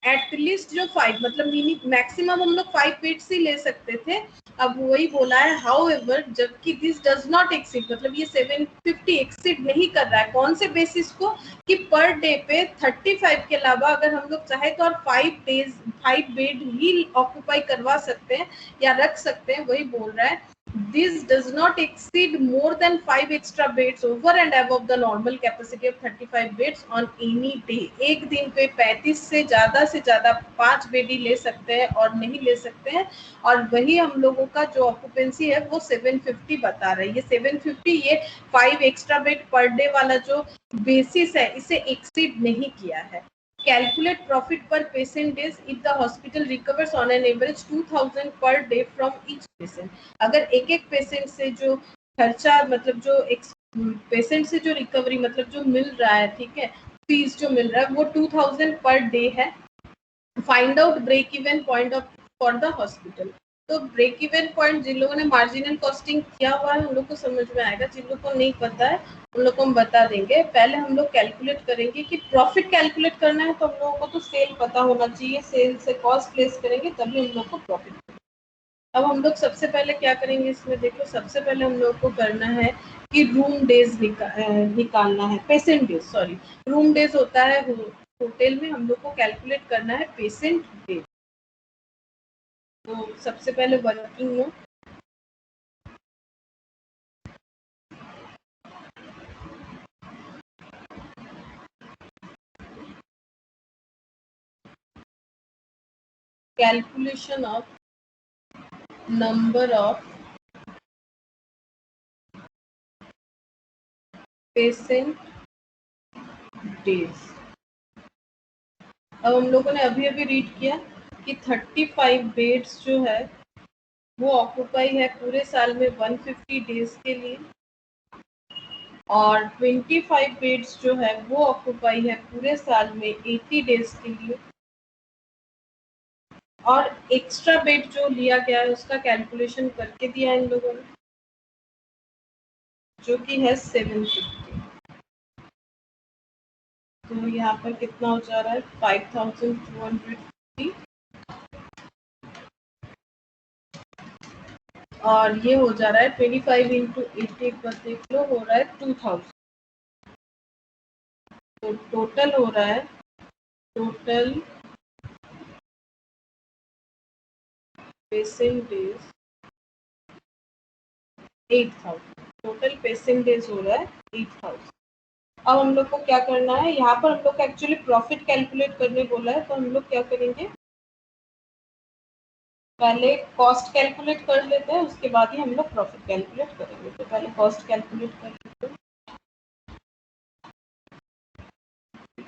एटलीस्ट जो 5 मतलब मैक्सिमम हम लोग 5 बेड्स ही ले सकते थे। अब वही बोला है हाउएवर, जबकि दिस डज नॉट एक्सीड, मतलब ये 750 एक्सीड नहीं कर रहा है। कौन से बेसिस को, कि पर डे पे 35 के अलावा अगर हम लोग चाहे तो और 5 बेड ही ऑक्युपाई करवा सकते हैं या रख सकते हैं, वही बोल रहा है। This does not exceed more than 5 extra beds over and above the normal capacity of 35 beds on any day. एक दिन पे 35 से ज्यादा 5 बेड ही ले सकते हैं और नहीं ले सकते हैं। और वही हम लोगों का जो ऑक्यूपेंसी है वो 750 बता रहा है। ये 750 ये 5 एक्स्ट्रा बेड पर डे वाला जो बेसिस है इसे एक्सीड नहीं किया है। Calculate profit per patient days if the hospital recovers on an average 2,000 per day from each patient. अगर एक एक पेशेंट से जो खर्चा मतलब जो पेशेंट से जो रिकवरी मतलब जो मिल रहा है, ठीक है, फीस जो मिल रहा है वो 2,000 पर डे है। Find out break even point of for the hospital. तो ब्रेक इवन पॉइंट जिन लोगों ने मार्जिनल कॉस्टिंग किया हुआ है उन लोग को समझ में आएगा, जिन लोग को नहीं पता है उन लोग को हम बता देंगे। पहले हम लोग कैलकुलेट करेंगे कि प्रॉफिट कैलकुलेट करना है तो हम लोगों को तो सेल पता होना चाहिए, सेल से कॉस्ट प्लेस करेंगे तभी हम लोग को प्रॉफिट। अब हम लोग सबसे पहले क्या करेंगे इसमें देखो, सबसे पहले हम लोग को करना है कि रूम डेज निकालना है, patient days, sorry room days होता है होटल में, हम लोग को कैलकुलेट करना है पेशेंट डेज। तो सबसे पहले वर्किंग में calculation of number of patient days। अब हम लोगों ने अभी रीड किया कि 35 बेड्स जो है वो ऑक्युपाई है पूरे साल में 150 डेज के लिए और 25 बेड्स जो है वो ऑक्युपाई है पूरे साल में 80 डेज के लिए। और एक्स्ट्रा बेड जो लिया गया है उसका कैलकुलेशन करके दिया इन लोगों ने, जो कि है 750। तो यहाँ पर कितना हो जा रहा है 5250 और ये हो जा रहा है 25 इंटू 80, एक बार देख लो, हो रहा है 2000। तो टोटल हो रहा है, total patient days 8000, total patient days हो रहा है 8000। अब हम लोग को क्या करना है, यहाँ पर हम लोग को एक्चुअली प्रॉफिट कैलकुलेट करने बोला है, तो हम लोग क्या करेंगे, पहले कॉस्ट कैलकुलेट कर लेते हैं, उसके बाद ही हम लोग प्रॉफिट कैलकुलेट करेंगे। तो पहले कॉस्ट कैलकुलेट कर लेते हैं,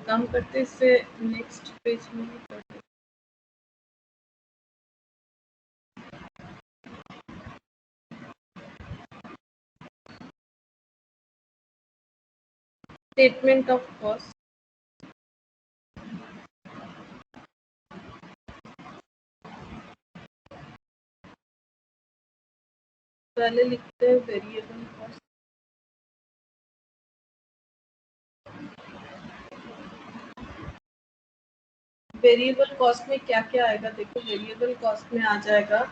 काम करते इससे नेक्स्ट पेज में ही करते हैं। स्टेटमेंट ऑफ कॉस्ट, पहले लिखते हैं वेरिएबल कॉस्ट। वेरिएबल कॉस्ट में क्या क्या आएगा, देखो वेरिएबल कॉस्ट में आ जाएगा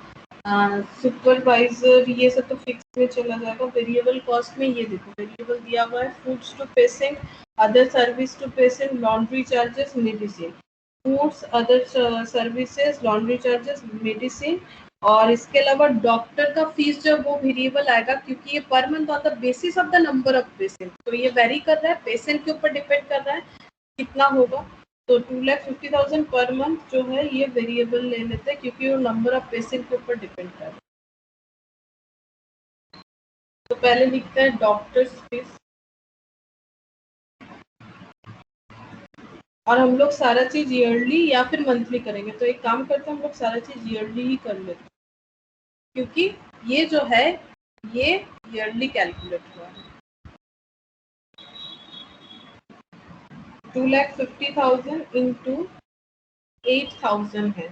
सुपरवाइजर, ये सब तो फिक्स में चला जाएगा। वेरिएबल कॉस्ट में ये देखो वेरिएबल दिया हुआ है, foods to patient, other service to patient, laundry charges, medicine, foods, other services, laundry charges, medicine, और इसके अलावा डॉक्टर का फीस जो वो वेरिएबल आएगा, क्योंकि ये per month on the basis of the number of patient, तो ये वेरी कर रहा है, पेशेंट के ऊपर डिपेंड कर रहा है कितना होगा। तो 2,50,000 पर मंथ जो है ये वेरिएबल ले लेते हैं, क्योंकि वो नंबर ऑफ पेशेंट के ऊपर डिपेंड कर रहा है। तो पहले लिखते हैं डॉक्टर्स फीस, और हम लोग सारा चीज ईयरली या फिर मंथली करेंगे। तो एक काम करते हैं, हम लोग सारा चीज ईयरली ही कर लेते हैं, क्योंकि ये जो है ये ईयरली कैलकुलेट हुआ है। 2,50,000 इंटू 8,000 है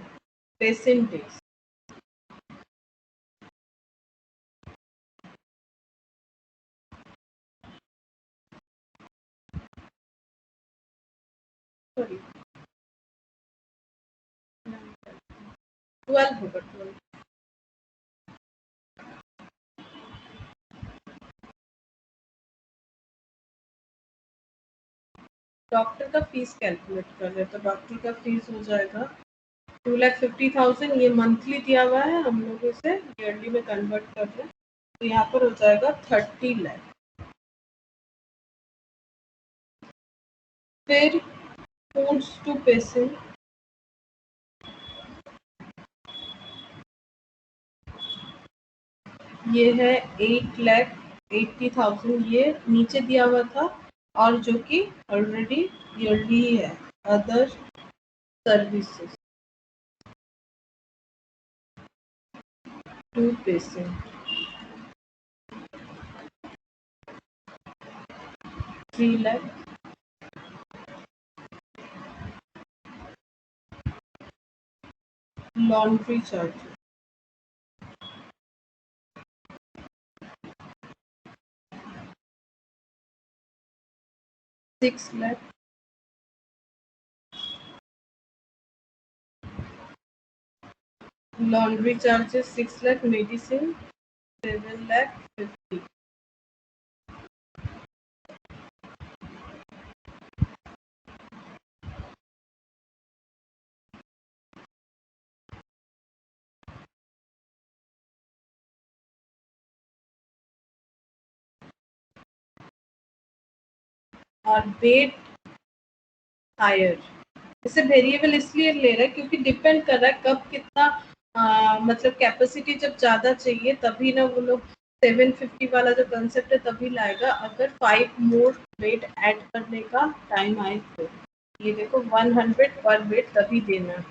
पेशेंट डेज, सॉरी 12 होगा, 12। डॉक्टर का फीस कैलकुलेट कर रहे हैं, तो डॉक्टर का फीस हो जाएगा 2,50,000, ये मंथली दिया हुआ है, हम लोग इसे ईयरली में कन्वर्ट कर रहे हैं, तो यहाँ पर हो जाएगा 30 लाख। फिर फूड्स टू पेशेंट, ये है 8,80,000, ये नीचे दिया हुआ था, और जो कि ऑलरेडी ईयरली ही है। Other services to patient 3 lakh. Laundry charges 6 lakh. Laundry charges 6 lakh, medicine 7,50,000। और बेड हायर, इसे वेरिएबल इसलिए ले रहा है क्योंकि डिपेंड कर रहा है कब कितना मतलब कैपेसिटी जब ज़्यादा चाहिए तभी ना वो लोग 750 वाला जो कंसेप्ट है तभी लाएगा, अगर 5 मोर बेड ऐड करने का टाइम आए तो। ये देखो 100 पर बेड तभी देना है,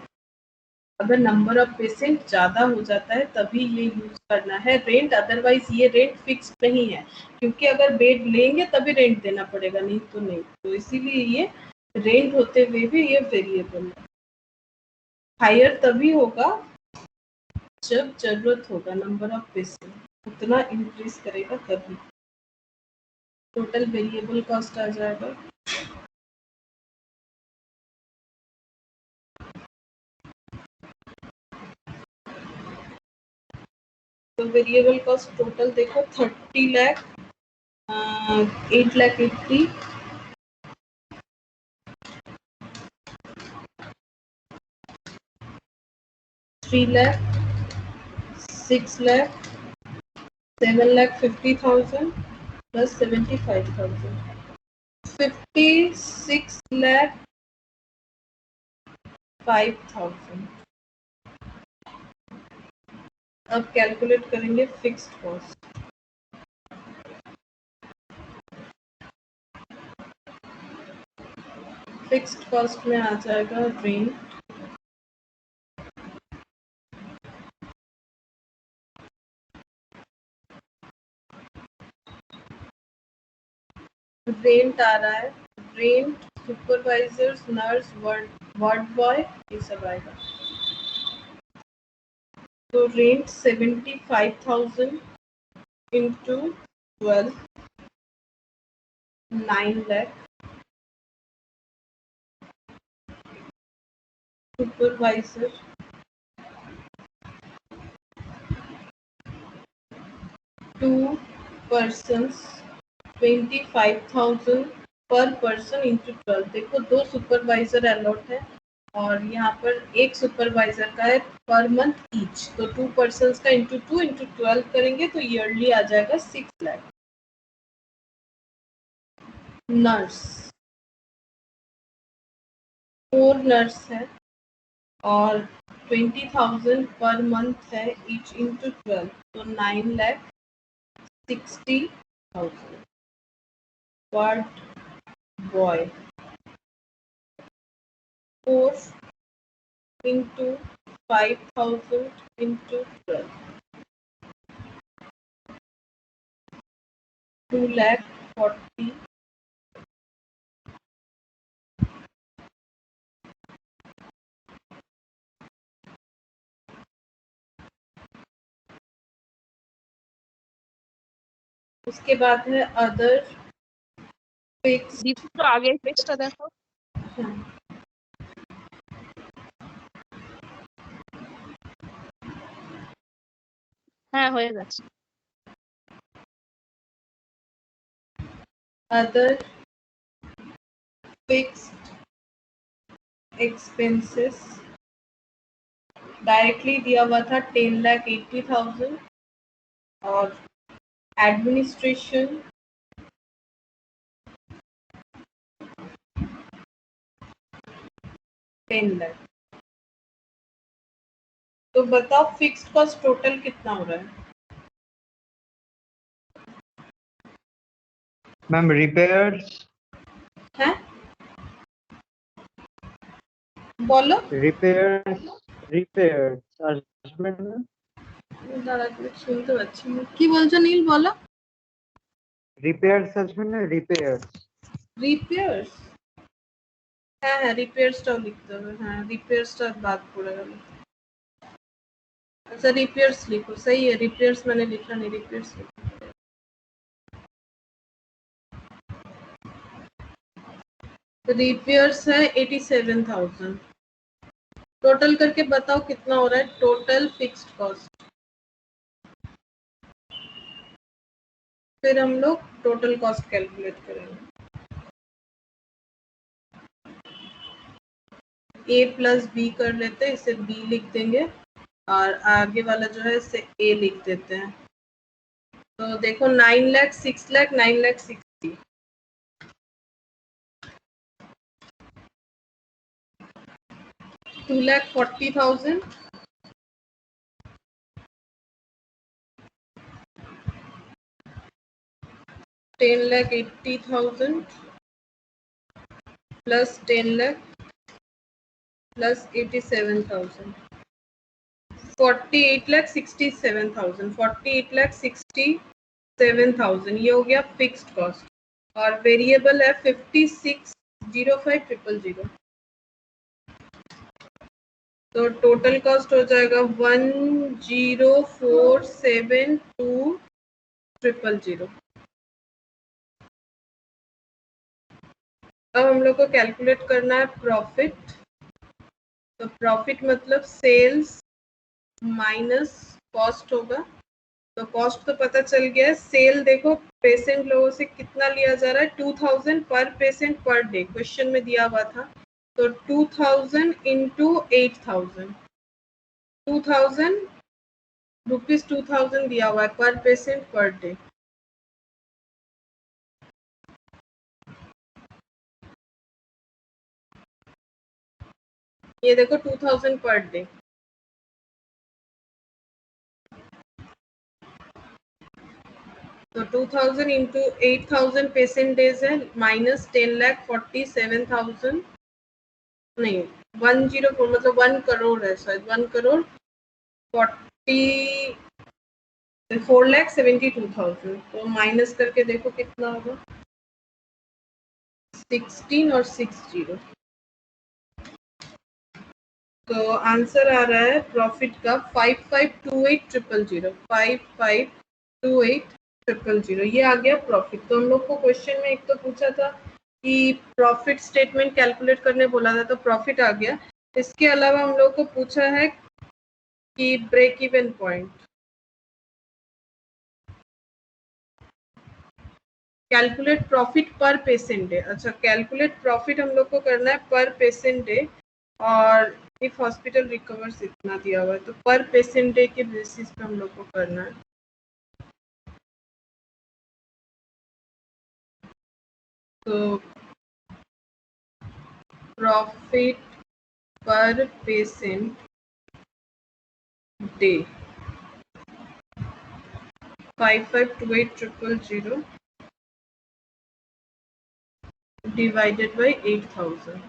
अगर नंबर ऑफ पेशेंट ज़्यादा हो जाता है तभी ये यूज़ करना है रेंट, अदरवाइज ये रेंट फिक्स नहीं है, क्योंकि अगर बेड लेंगे तभी रेंट देना पड़ेगा, नहीं तो नहीं, तो इसीलिए ये रेंट होते हुए भी ये वेरिएबल है। हायर तभी होगा जब जरूरत होगा, नंबर ऑफ पेशेंट उतना इंक्रीज करेगा तभी। टोटल वेरिएबल कॉस्ट आ जाएगा तो वेरिएबल कॉस्ट टोटल देखो 30 lakh 8 lakh 80 3 lakh 6 lakh 7 lakh 50,000 plus 75,000 56 lakh 5,000। अब कैलकुलेट करेंगे फिक्स्ड कॉस्ट। फिक्स्ड कॉस्ट में आ जाएगा रेंट, रेंट आ रहा है, rent supervisors nurse ward boy ये सब आएगा। तो rent 75,000 into 12 9 lakh. Supervisor 2 persons 25,000 पर पर्सन इंटू 12। देखो 2 सुपरवाइजर अलॉट है और यहाँ पर एक सुपरवाइजर का है पर मंथ ईच, तो 2 पर्सन्स का इंटू 2 इंटू 12 करेंगे तो ईयरली आ जाएगा 6 लाख। नर्स 4 नर्स है और 20,000 पर मंथ है ईच इंटू 12, तो 9 lakh 60,000। Ward boy 4 into 5,000 into 12 2 lakh 40 उसके बाद है अदर फिक्स। দীপু তো আগে পেজটা দেখো। হ্যাঁ হয়ে গেছে। अदर फिक्स्ड एक्सपेंसेस डायरेक्टली दिया हुआ था 10,80,000 और एडमिनिस्ट्रेशन 10 लाख। तो बताओ फिक्स्ड कॉस्ट टोटल कितना हो रहा है? मैम रिपेयर्स हैं बोलो। রিপেয়ার্স আসবে না? দাঁড়া একটু শুনতে পাচ্ছি না কি বলছো নীল, বলো। রিপেয়ার্স আসবে না? রিপেয়ার্স রিপেয়ার্স, হ্যাঁ হ্যাঁ রিপেয়ার্সটাও লিখতে হবে, হ্যাঁ রিপেয়ার্সটা বাদ পড়ে গেল। अच्छा रिपेयर्स लिखो, सही है, रिपेयर्स मैंने लिखा नहीं, रिपेयर्स लिखो। रिपेयर्स है 87,000। टोटल करके बताओ कितना हो रहा है टोटल फिक्स्ड कॉस्ट। फिर हम लोग टोटल कॉस्ट कैलकुलेट करेंगे। ए प्लस बी कर लेते हैं, इसे बी लिख देंगे और आगे वाला जो है इसे ए लिख देते हैं। तो देखो 9 lakh 6 lakh 9 lakh 60 2,40,000 10,80,000 plus 10 lakh plus 87,000 48 lakh 67,000 48 lakh 67,000 ये हो गया फिक्स्ड कॉस्ट और वेरिएबल है 56,05,000। तो टोटल कॉस्ट हो जाएगा 10,472,000। अब हम लोग को कैलकुलेट करना है प्रॉफिट। तो प्रॉफिट मतलब सेल्स माइनस कॉस्ट होगा तो कॉस्ट तो पता चल गया है। सेल देखो पेशेंट लोगों से कितना लिया जा रहा है, 2000 पर पेशेंट पर डे, क्वेश्चन में दिया हुआ था। तो 2000 इंटू 8000, 2000 रुपीज 2000 दिया हुआ है पर पेशेंट पर डे। ये देखो 2000 पर डे। तो 2000 इंटू 8000 पेशेंट डेज है, माइनस 10,47,000 नहीं 104 मतलब 1 करोड़ है शायद, 1 करोड़ 4,72,000। तो माइनस करके देखो कितना होगा, 16 और 60। तो आंसर आ रहा है प्रॉफिट का 5528,000, 5528,000 ये आ गया प्रॉफिट। तो हम लोग को क्वेश्चन में एक तो पूछा था कि प्रॉफिट स्टेटमेंट कैलकुलेट करने बोला था, तो प्रॉफिट आ गया। इसके अलावा हम लोग को पूछा है कि break even point, calculate profit per patient day. अच्छा, कैलकुलेट प्रॉफिट हम लोग को करना है पर पेशेंट डे, और इफ हॉस्पिटल रिकवर्स इतना दिया हुआ है, तो पर पेशेंट डे के बेसिस पे हम लोग को करना है। तो profit per patient day 5528,000 divided by 8,000.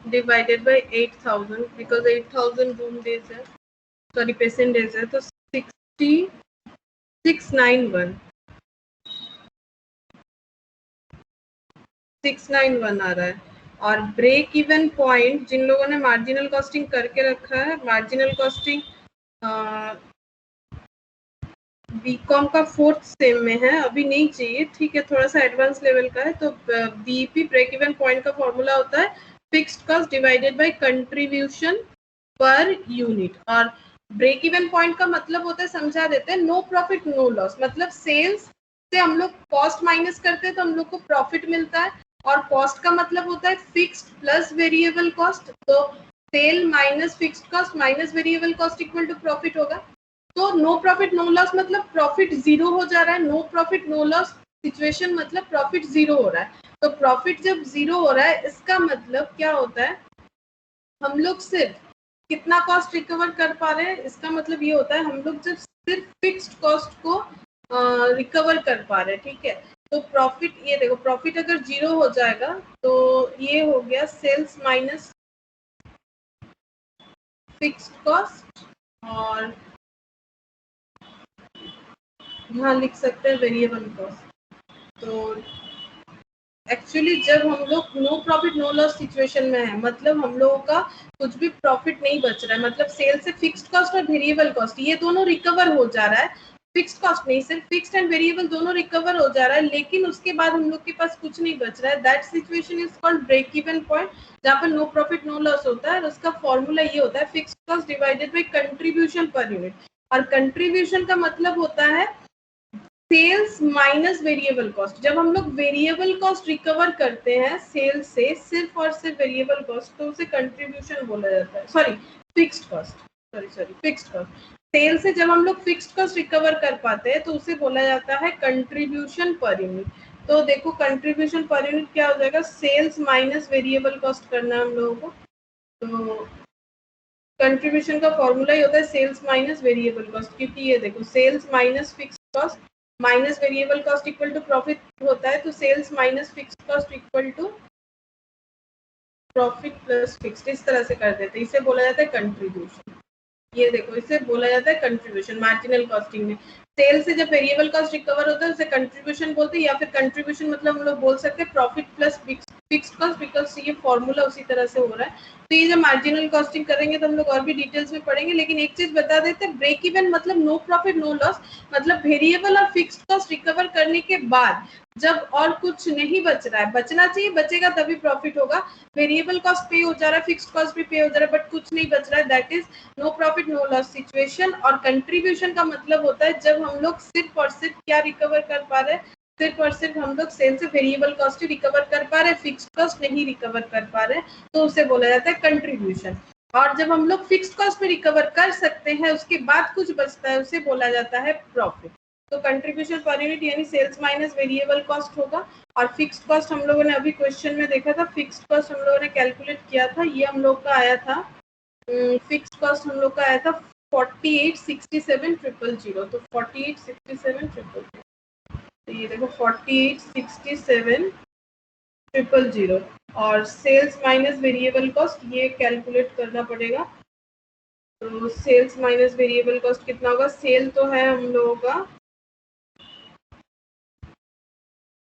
Divided by 8,000 because 8,000 room days है, sorry patient days है, तो 691 आ रहा है। और ब्रेक इवन पॉइंट जिन लोगों ने मार्जिनल कॉस्टिंग करके रखा है, मार्जिनल कॉस्टिंग बीकॉम का 4th सेम में है, अभी नहीं चाहिए, ठीक है, थोड़ा सा एडवांस लेवल का है। तो बीईपी ब्रेक इवन पॉइंट का फॉर्मूला होता है fixed cost divided by contribution per unit. और ब्रेक इवन पॉइंट का मतलब होता है, समझा देते हैं, नो प्रॉफिट नो लॉस। मतलब सेल्स से हम लोग कॉस्ट माइनस करते हैं तो हम लोग को प्रॉफिट मिलता है, और कॉस्ट का मतलब होता है फिक्स्ड प्लस वेरिएबल कॉस्ट। तो sale minus fixed cost minus variable cost equal to profit होगा। तो नो प्रॉफिट नो लॉस मतलब प्रॉफिट जीरो हो जा रहा है, no profit no loss situation मतलब प्रॉफिट जीरो हो रहा है। तो प्रॉफिट जब जीरो हो रहा है, इसका मतलब क्या होता है, हम लोग सिर्फ कितना कॉस्ट रिकवर कर पा रहे हैं। इसका मतलब ये होता है हम लोग जब सिर्फ फिक्स्ड कॉस्ट को रिकवर कर पा रहे हैं, ठीक है। तो प्रॉफिट, ये देखो प्रॉफिट अगर जीरो हो जाएगा तो ये हो गया सेल्स माइनस फिक्स्ड कॉस्ट, और यहाँ लिख सकते हैं वेरिएबल कॉस्ट। तो एक्चुअली जब हम लोग no profit no loss situation में है, मतलब हम लोगों का कुछ भी प्रॉफिट नहीं बच रहा है, मतलब सेल से फिक्स्ड कॉस्ट और वेरिएबल कॉस्ट ये दोनों रिकवर हो जा रहा है, फिक्स्ड कॉस्ट नहीं, सिर्फ फिक्स्ड एंड वेरिएबल दोनों रिकवर हो जा रहा है, लेकिन उसके बाद हम लोग के पास कुछ नहीं बच रहा है। That situation is called break even point, जहाँ पर नो प्रॉफिट नो लॉस होता है। और उसका फॉर्मूला ये होता है fixed cost divided by contribution per unit. और कंट्रीब्यूशन का मतलब होता है सेल्स माइनस वेरिएबल कॉस्ट। जब हम लोग वेरिएबल कॉस्ट रिकवर करते हैं सेल से, सिर्फ और सिर्फ वेरिएबल कॉस्ट, तो उसे कंट्रीब्यूशन बोला जाता है, sorry fixed cost, sorry fixed cost. Sale से जब हम लोग फिक्स्ड कॉस्ट रिकवर कर पाते हैं तो उसे बोला जाता है कंट्रीब्यूशन पर यूनिट। तो देखो कंट्रीब्यूशन पर यूनिट क्या हो जाएगा, सेल्स माइनस वेरिएबल कॉस्ट करना है हम लोगों को। तो कंट्रीब्यूशन का फॉर्मूला ही होता है सेल्स माइनस वेरिएबल कॉस्ट, क्योंकि ये देखो sales minus fixed cost minus variable cost equal to profit होता है। तो sales minus fixed cost equal to profit plus fixed, इस तरह से कर देते हैं। इसे बोला जाता है कंट्रीब्यूशन। ये देखो इसे बोला जाता है कंट्रीब्यूशन मार्जिनल कॉस्टिंग में। सेल से जब वेरिएबल कॉस्ट रिकवर होता है उसे कंट्रीब्यूशन बोलते हैं, या फिर कंट्रीब्यूशन मतलब हम लोग बोल सकते हैं profit plus fixed cost, because ये फॉर्मूला उसी तरह से हो रहा है। तो ये जब मार्जिनल कॉस्टिंग करेंगे तो हम लोग और भी डिटेल्स में पढ़ेंगे, लेकिन एक चीज बता देते हैं, ब्रेक इवन मतलब नो प्रॉफिट नो लॉस, मतलब वेरिएबल और फिक्स्ड कॉस्ट रिकवर करने के बाद जब और कुछ नहीं बच रहा है, बचना चाहिए, बचेगा तभी प्रॉफिट होगा। वेरिएबल कॉस्ट पे हो जा रहा है, फिक्स्ड कॉस्ट भी पे हो जा रहा है, बट कुछ नहीं बच रहा है, that is no profit no loss situation. और कंट्रीब्यूशन का मतलब होता है जब हम लोग सिर्फ और सिर्फ क्या रिकवर कर पा रहे हैं, सिर्फ और सिर्फ हम लोग सेल से वेरिएबल कॉस्ट रिकवर कर पा रहे हैं, फिक्स्ड कॉस्ट नहीं रिकवर कर पा रहे हैं, तो उसे बोला जाता है कंट्रीब्यूशन। और जब हम लोग फिक्स्ड कॉस्ट में रिकवर कर सकते हैं, उसके बाद कुछ बचता है, उसे बोला जाता है प्रॉफिट। तो कंट्रीब्यूशन पर यूनिट यानी सेल्स माइनस वेरिएबल कॉस्ट होगा। और फिक्स्ड कॉस्ट हम लोगों ने अभी क्वेश्चन में देखा था, फिक्स्ड कॉस्ट हम लोगों ने कैलकुलेट किया था, ये हम लोग का आया था, फिक्स्ड कॉस्ट हम लोग का आया था 4867,000। तो 4867,000, तो ये देखो 4867,000 और सेल्स माइनस वेरिएबल कॉस्ट ये कैलकुलेट करना पड़ेगा। तो सेल्स माइनस वेरिएबल कॉस्ट कितना होगा, सेल तो है हम लोगों का,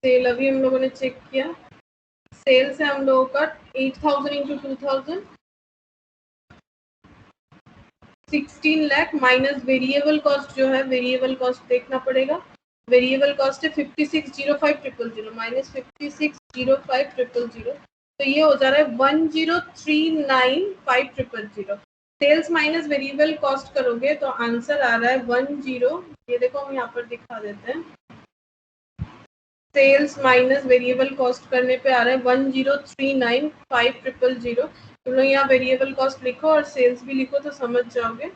सेल अभी हम लोगों ने चेक किया, सेल्स है हम लोगों का 8,000 into 2,000, 16 lakh minus variable cost जो है, वेरिएबल कॉस्ट देखना पड़ेगा, वेरिएबल कॉस्ट है 5605,000 माइनस 5605,000, तो ये हो जा रहा है 10,39,5,000। सेल्स माइनस वेरिएबल कॉस्ट करोगे तो आंसर आ रहा है 10, ये देखो हम यहाँ पर दिखा देते हैं, सेल्स माइनस वेरिएबल कॉस्ट करने पे आ रहा है 10,39,5,000। तुम लोग यहाँ वेरिएबल कॉस्ट लिखो और सेल्स भी लिखो तो समझ जाओगे।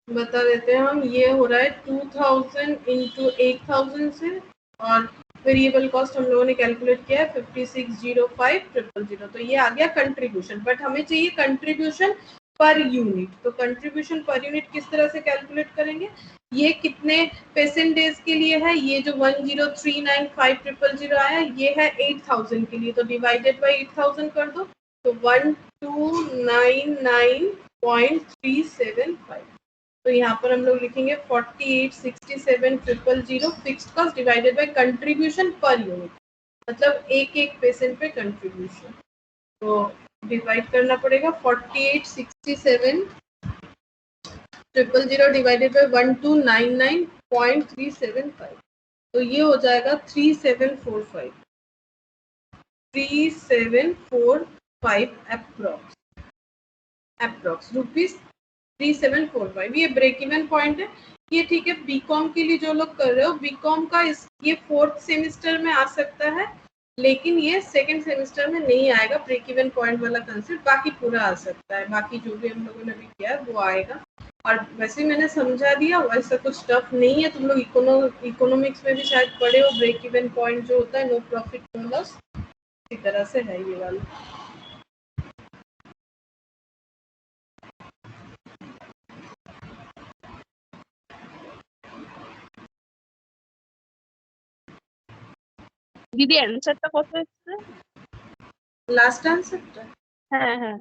बता देते हैं हम, ये हो रहा है 2000 इंटू 8,000 से, और वेरिएबल कॉस्ट हम लोगों ने कैलकुलेट किया है 5605,000। तो ये आ गया कंट्रीब्यूशन, बट हमें चाहिए कंट्रीब्यूशन पर यूनिट। तो कंट्रीब्यूशन पर यूनिट किस तरह से कैलकुलेट करेंगे, ये कितने पेसेंट डेज के लिए है, ये जो 10,39,5,000 आया ये है 8,000 के लिए, तो डिवाइडेड बाय 8,000 कर दो, तो 1299.375। तो यहाँ पर हम लोग लिखेंगे 4867,000 fixed cost divided by contribution per unit, मतलब एक एक पेशेंट पे कंट्रीब्यूशन। तो डिवाइड करना पड़ेगा 4867,000 डिवाइडेड बाय 1299.375, तो ये हो जाएगा 3745 अप्रोक्स रुपीज 3745। ये ब्रेक इवन पॉइंट है, ये ठीक है बीकॉम के लिए जो लोग कर रहे हो, बीकॉम का ये 4th सेमेस्टर में आ सकता है, लेकिन ये 2nd सेमेस्टर में नहीं आएगा ब्रेक इवन पॉइंट वाला कंसेप्ट, बाकी पूरा आ सकता है, बाकी जो भी हम लोगों ने भी किया है वो आएगा। और वैसे मैंने समझा दिया, वैसा कुछ टफ नहीं है, तुम लोग इकोनॉमिक्स में भी शायद पढ़े हो, ब्रेक इवन पॉइंट जो होता है नो प्रॉफिट नो लॉस, इसी तरह से है ये वाला। দিদি অ্যানসারটা কত হচ্ছে? লাস্ট আনসারটা হ্যাঁ হ্যাঁ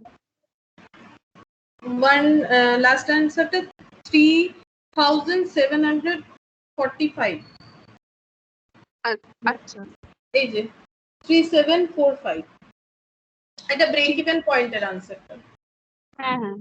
লাস্ট আনসারটা 3,745। আচ্ছা এই যে 3745, এটা ব্রেক ইভেন পয়েন্টের আনসারটা। হ্যাঁ হ্যাঁ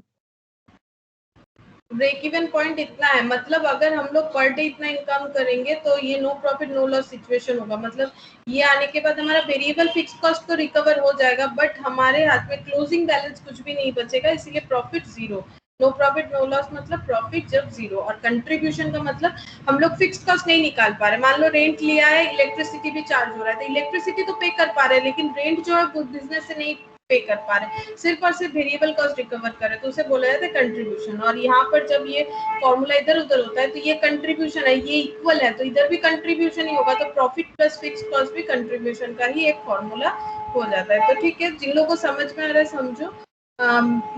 ब्रेक इवन पॉइंट इतना है, मतलब अगर हम लोग पर डे इतना इनकम करेंगे तो ये no profit no loss situation होगा, मतलब ये आने के बाद हमारा वेरिएबल फिक्स कॉस्ट तो रिकवर हो जाएगा, बट हमारे हाथ में क्लोजिंग बैलेंस कुछ भी नहीं बचेगा, इसीलिए profit zero. No profit no loss मतलब प्रॉफिट जब जीरो। और कंट्रीब्यूशन का मतलब हम लोग फिक्स कॉस्ट नहीं निकाल पा रहे, मान लो रेंट लिया है, इलेक्ट्रिसिटी भी चार्ज हो रहा है, तो इलेक्ट्रिसिटी तो पे कर पा रहे हैं, लेकिन रेंट जो है वो बिजनेस से नहीं पे कर पा रहे, सिर्फ और सिर्फ वेरिएबल कॉस्ट रिकवर कर रहे, तो उसे बोला जाता है कंट्रीब्यूशन। और यहाँ पर जब ये फॉर्मूला इधर उधर होता है तो ये कंट्रीब्यूशन है, ये इक्वल है, तो इधर भी कंट्रीब्यूशन ही होगा, तो प्रॉफिट प्लस फिक्स कॉस्ट भी कंट्रीब्यूशन का ही एक फॉर्मूला हो जाता है। तो ठीक है, जिन लोगों को समझ में आ रहा है समझो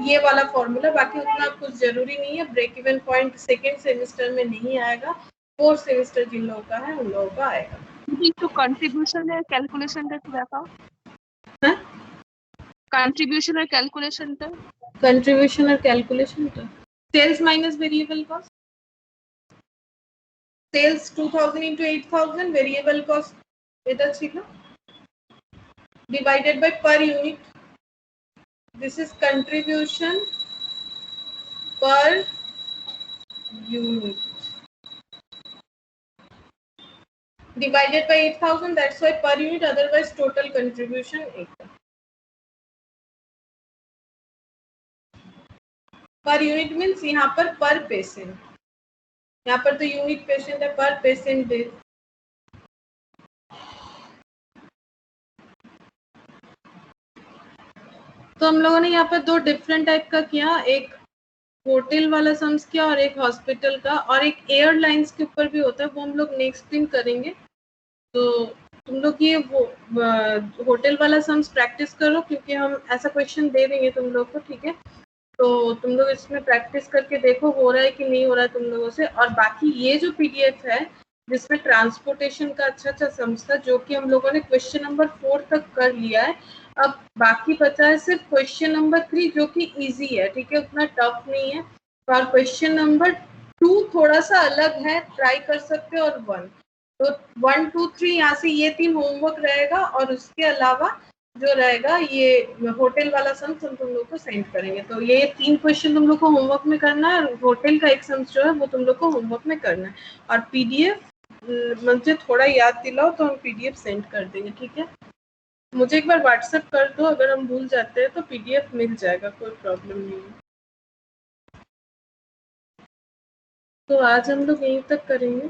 ये वाला फॉर्मूला, बाकी उतना कुछ जरूरी नहीं है। Break even point 2nd semester में नहीं आएगा, 4th सेमेस्टर जिन लोगों का है उन लोगों का आएगा। একটু কন্ট্রিবিউশনের ক্যালকুলেশনটা একটু দেখাও। হ্যাঁ, কন্ট্রিবিউশনের ক্যালকুলেশনটা कंट्रीब्यूशन और कैलकुलेशन का sales minus variable cost, sales 2000 into 8,000, variable cost এটা ছিল divided by per unit. This is contribution per unit divided by 8,000. That's why per unit, otherwise total contribution 8. Per unit means यहाँ पर patient, यहाँ पर तो unit patient है, per patient days. तो हम लोगों ने यहाँ पर दो डिफरेंट टाइप का किया, एक होटल वाला सम्स किया और एक हॉस्पिटल का, और एक एयरलाइंस के ऊपर भी होता है, वो हम लोग नेक्स्ट दिन करेंगे। तो तुम लोग ये वो होटल वाला सम्स प्रैक्टिस करो, क्योंकि हम ऐसा क्वेश्चन दे देंगे तुम लोग को, ठीक है। तो तुम लोग इसमें प्रैक्टिस करके देखो हो रहा है कि नहीं हो रहा है तुम लोगों से। और बाकी ये जो पीडीएफ है जिसमें ट्रांसपोर्टेशन का अच्छा सम्स था, जो कि हम लोगों ने क्वेश्चन नंबर 4 तक कर लिया है, अब बाकी बचा है सिर्फ क्वेश्चन नंबर 3, जो कि इजी है, ठीक है, उतना टफ नहीं है। और क्वेश्चन नंबर 2 थोड़ा सा अलग है, ट्राई कर सकते हो, और 1, तो 1, 2, 3 यहाँ से ये 3 होमवर्क रहेगा, और उसके अलावा जो रहेगा ये होटल वाला सम्स हम तुम लोग को सेंड करेंगे। तो ये 3 क्वेश्चन तुम लोग को होमवर्क में करना है, होटल का एक सम्स जो है वो तुम लोग को होमवर्क में करना है, और पीडीएफ मुझे थोड़ा याद दिलाओ तो हम पीडीएफ सेंड कर देंगे, ठीक है। मुझे एक बार व्हाट्सएप कर दो, अगर हम भूल जाते हैं तो पीडीएफ मिल जाएगा, कोई प्रॉब्लम नहीं है। तो आज हम लोग यहीं तक करेंगे।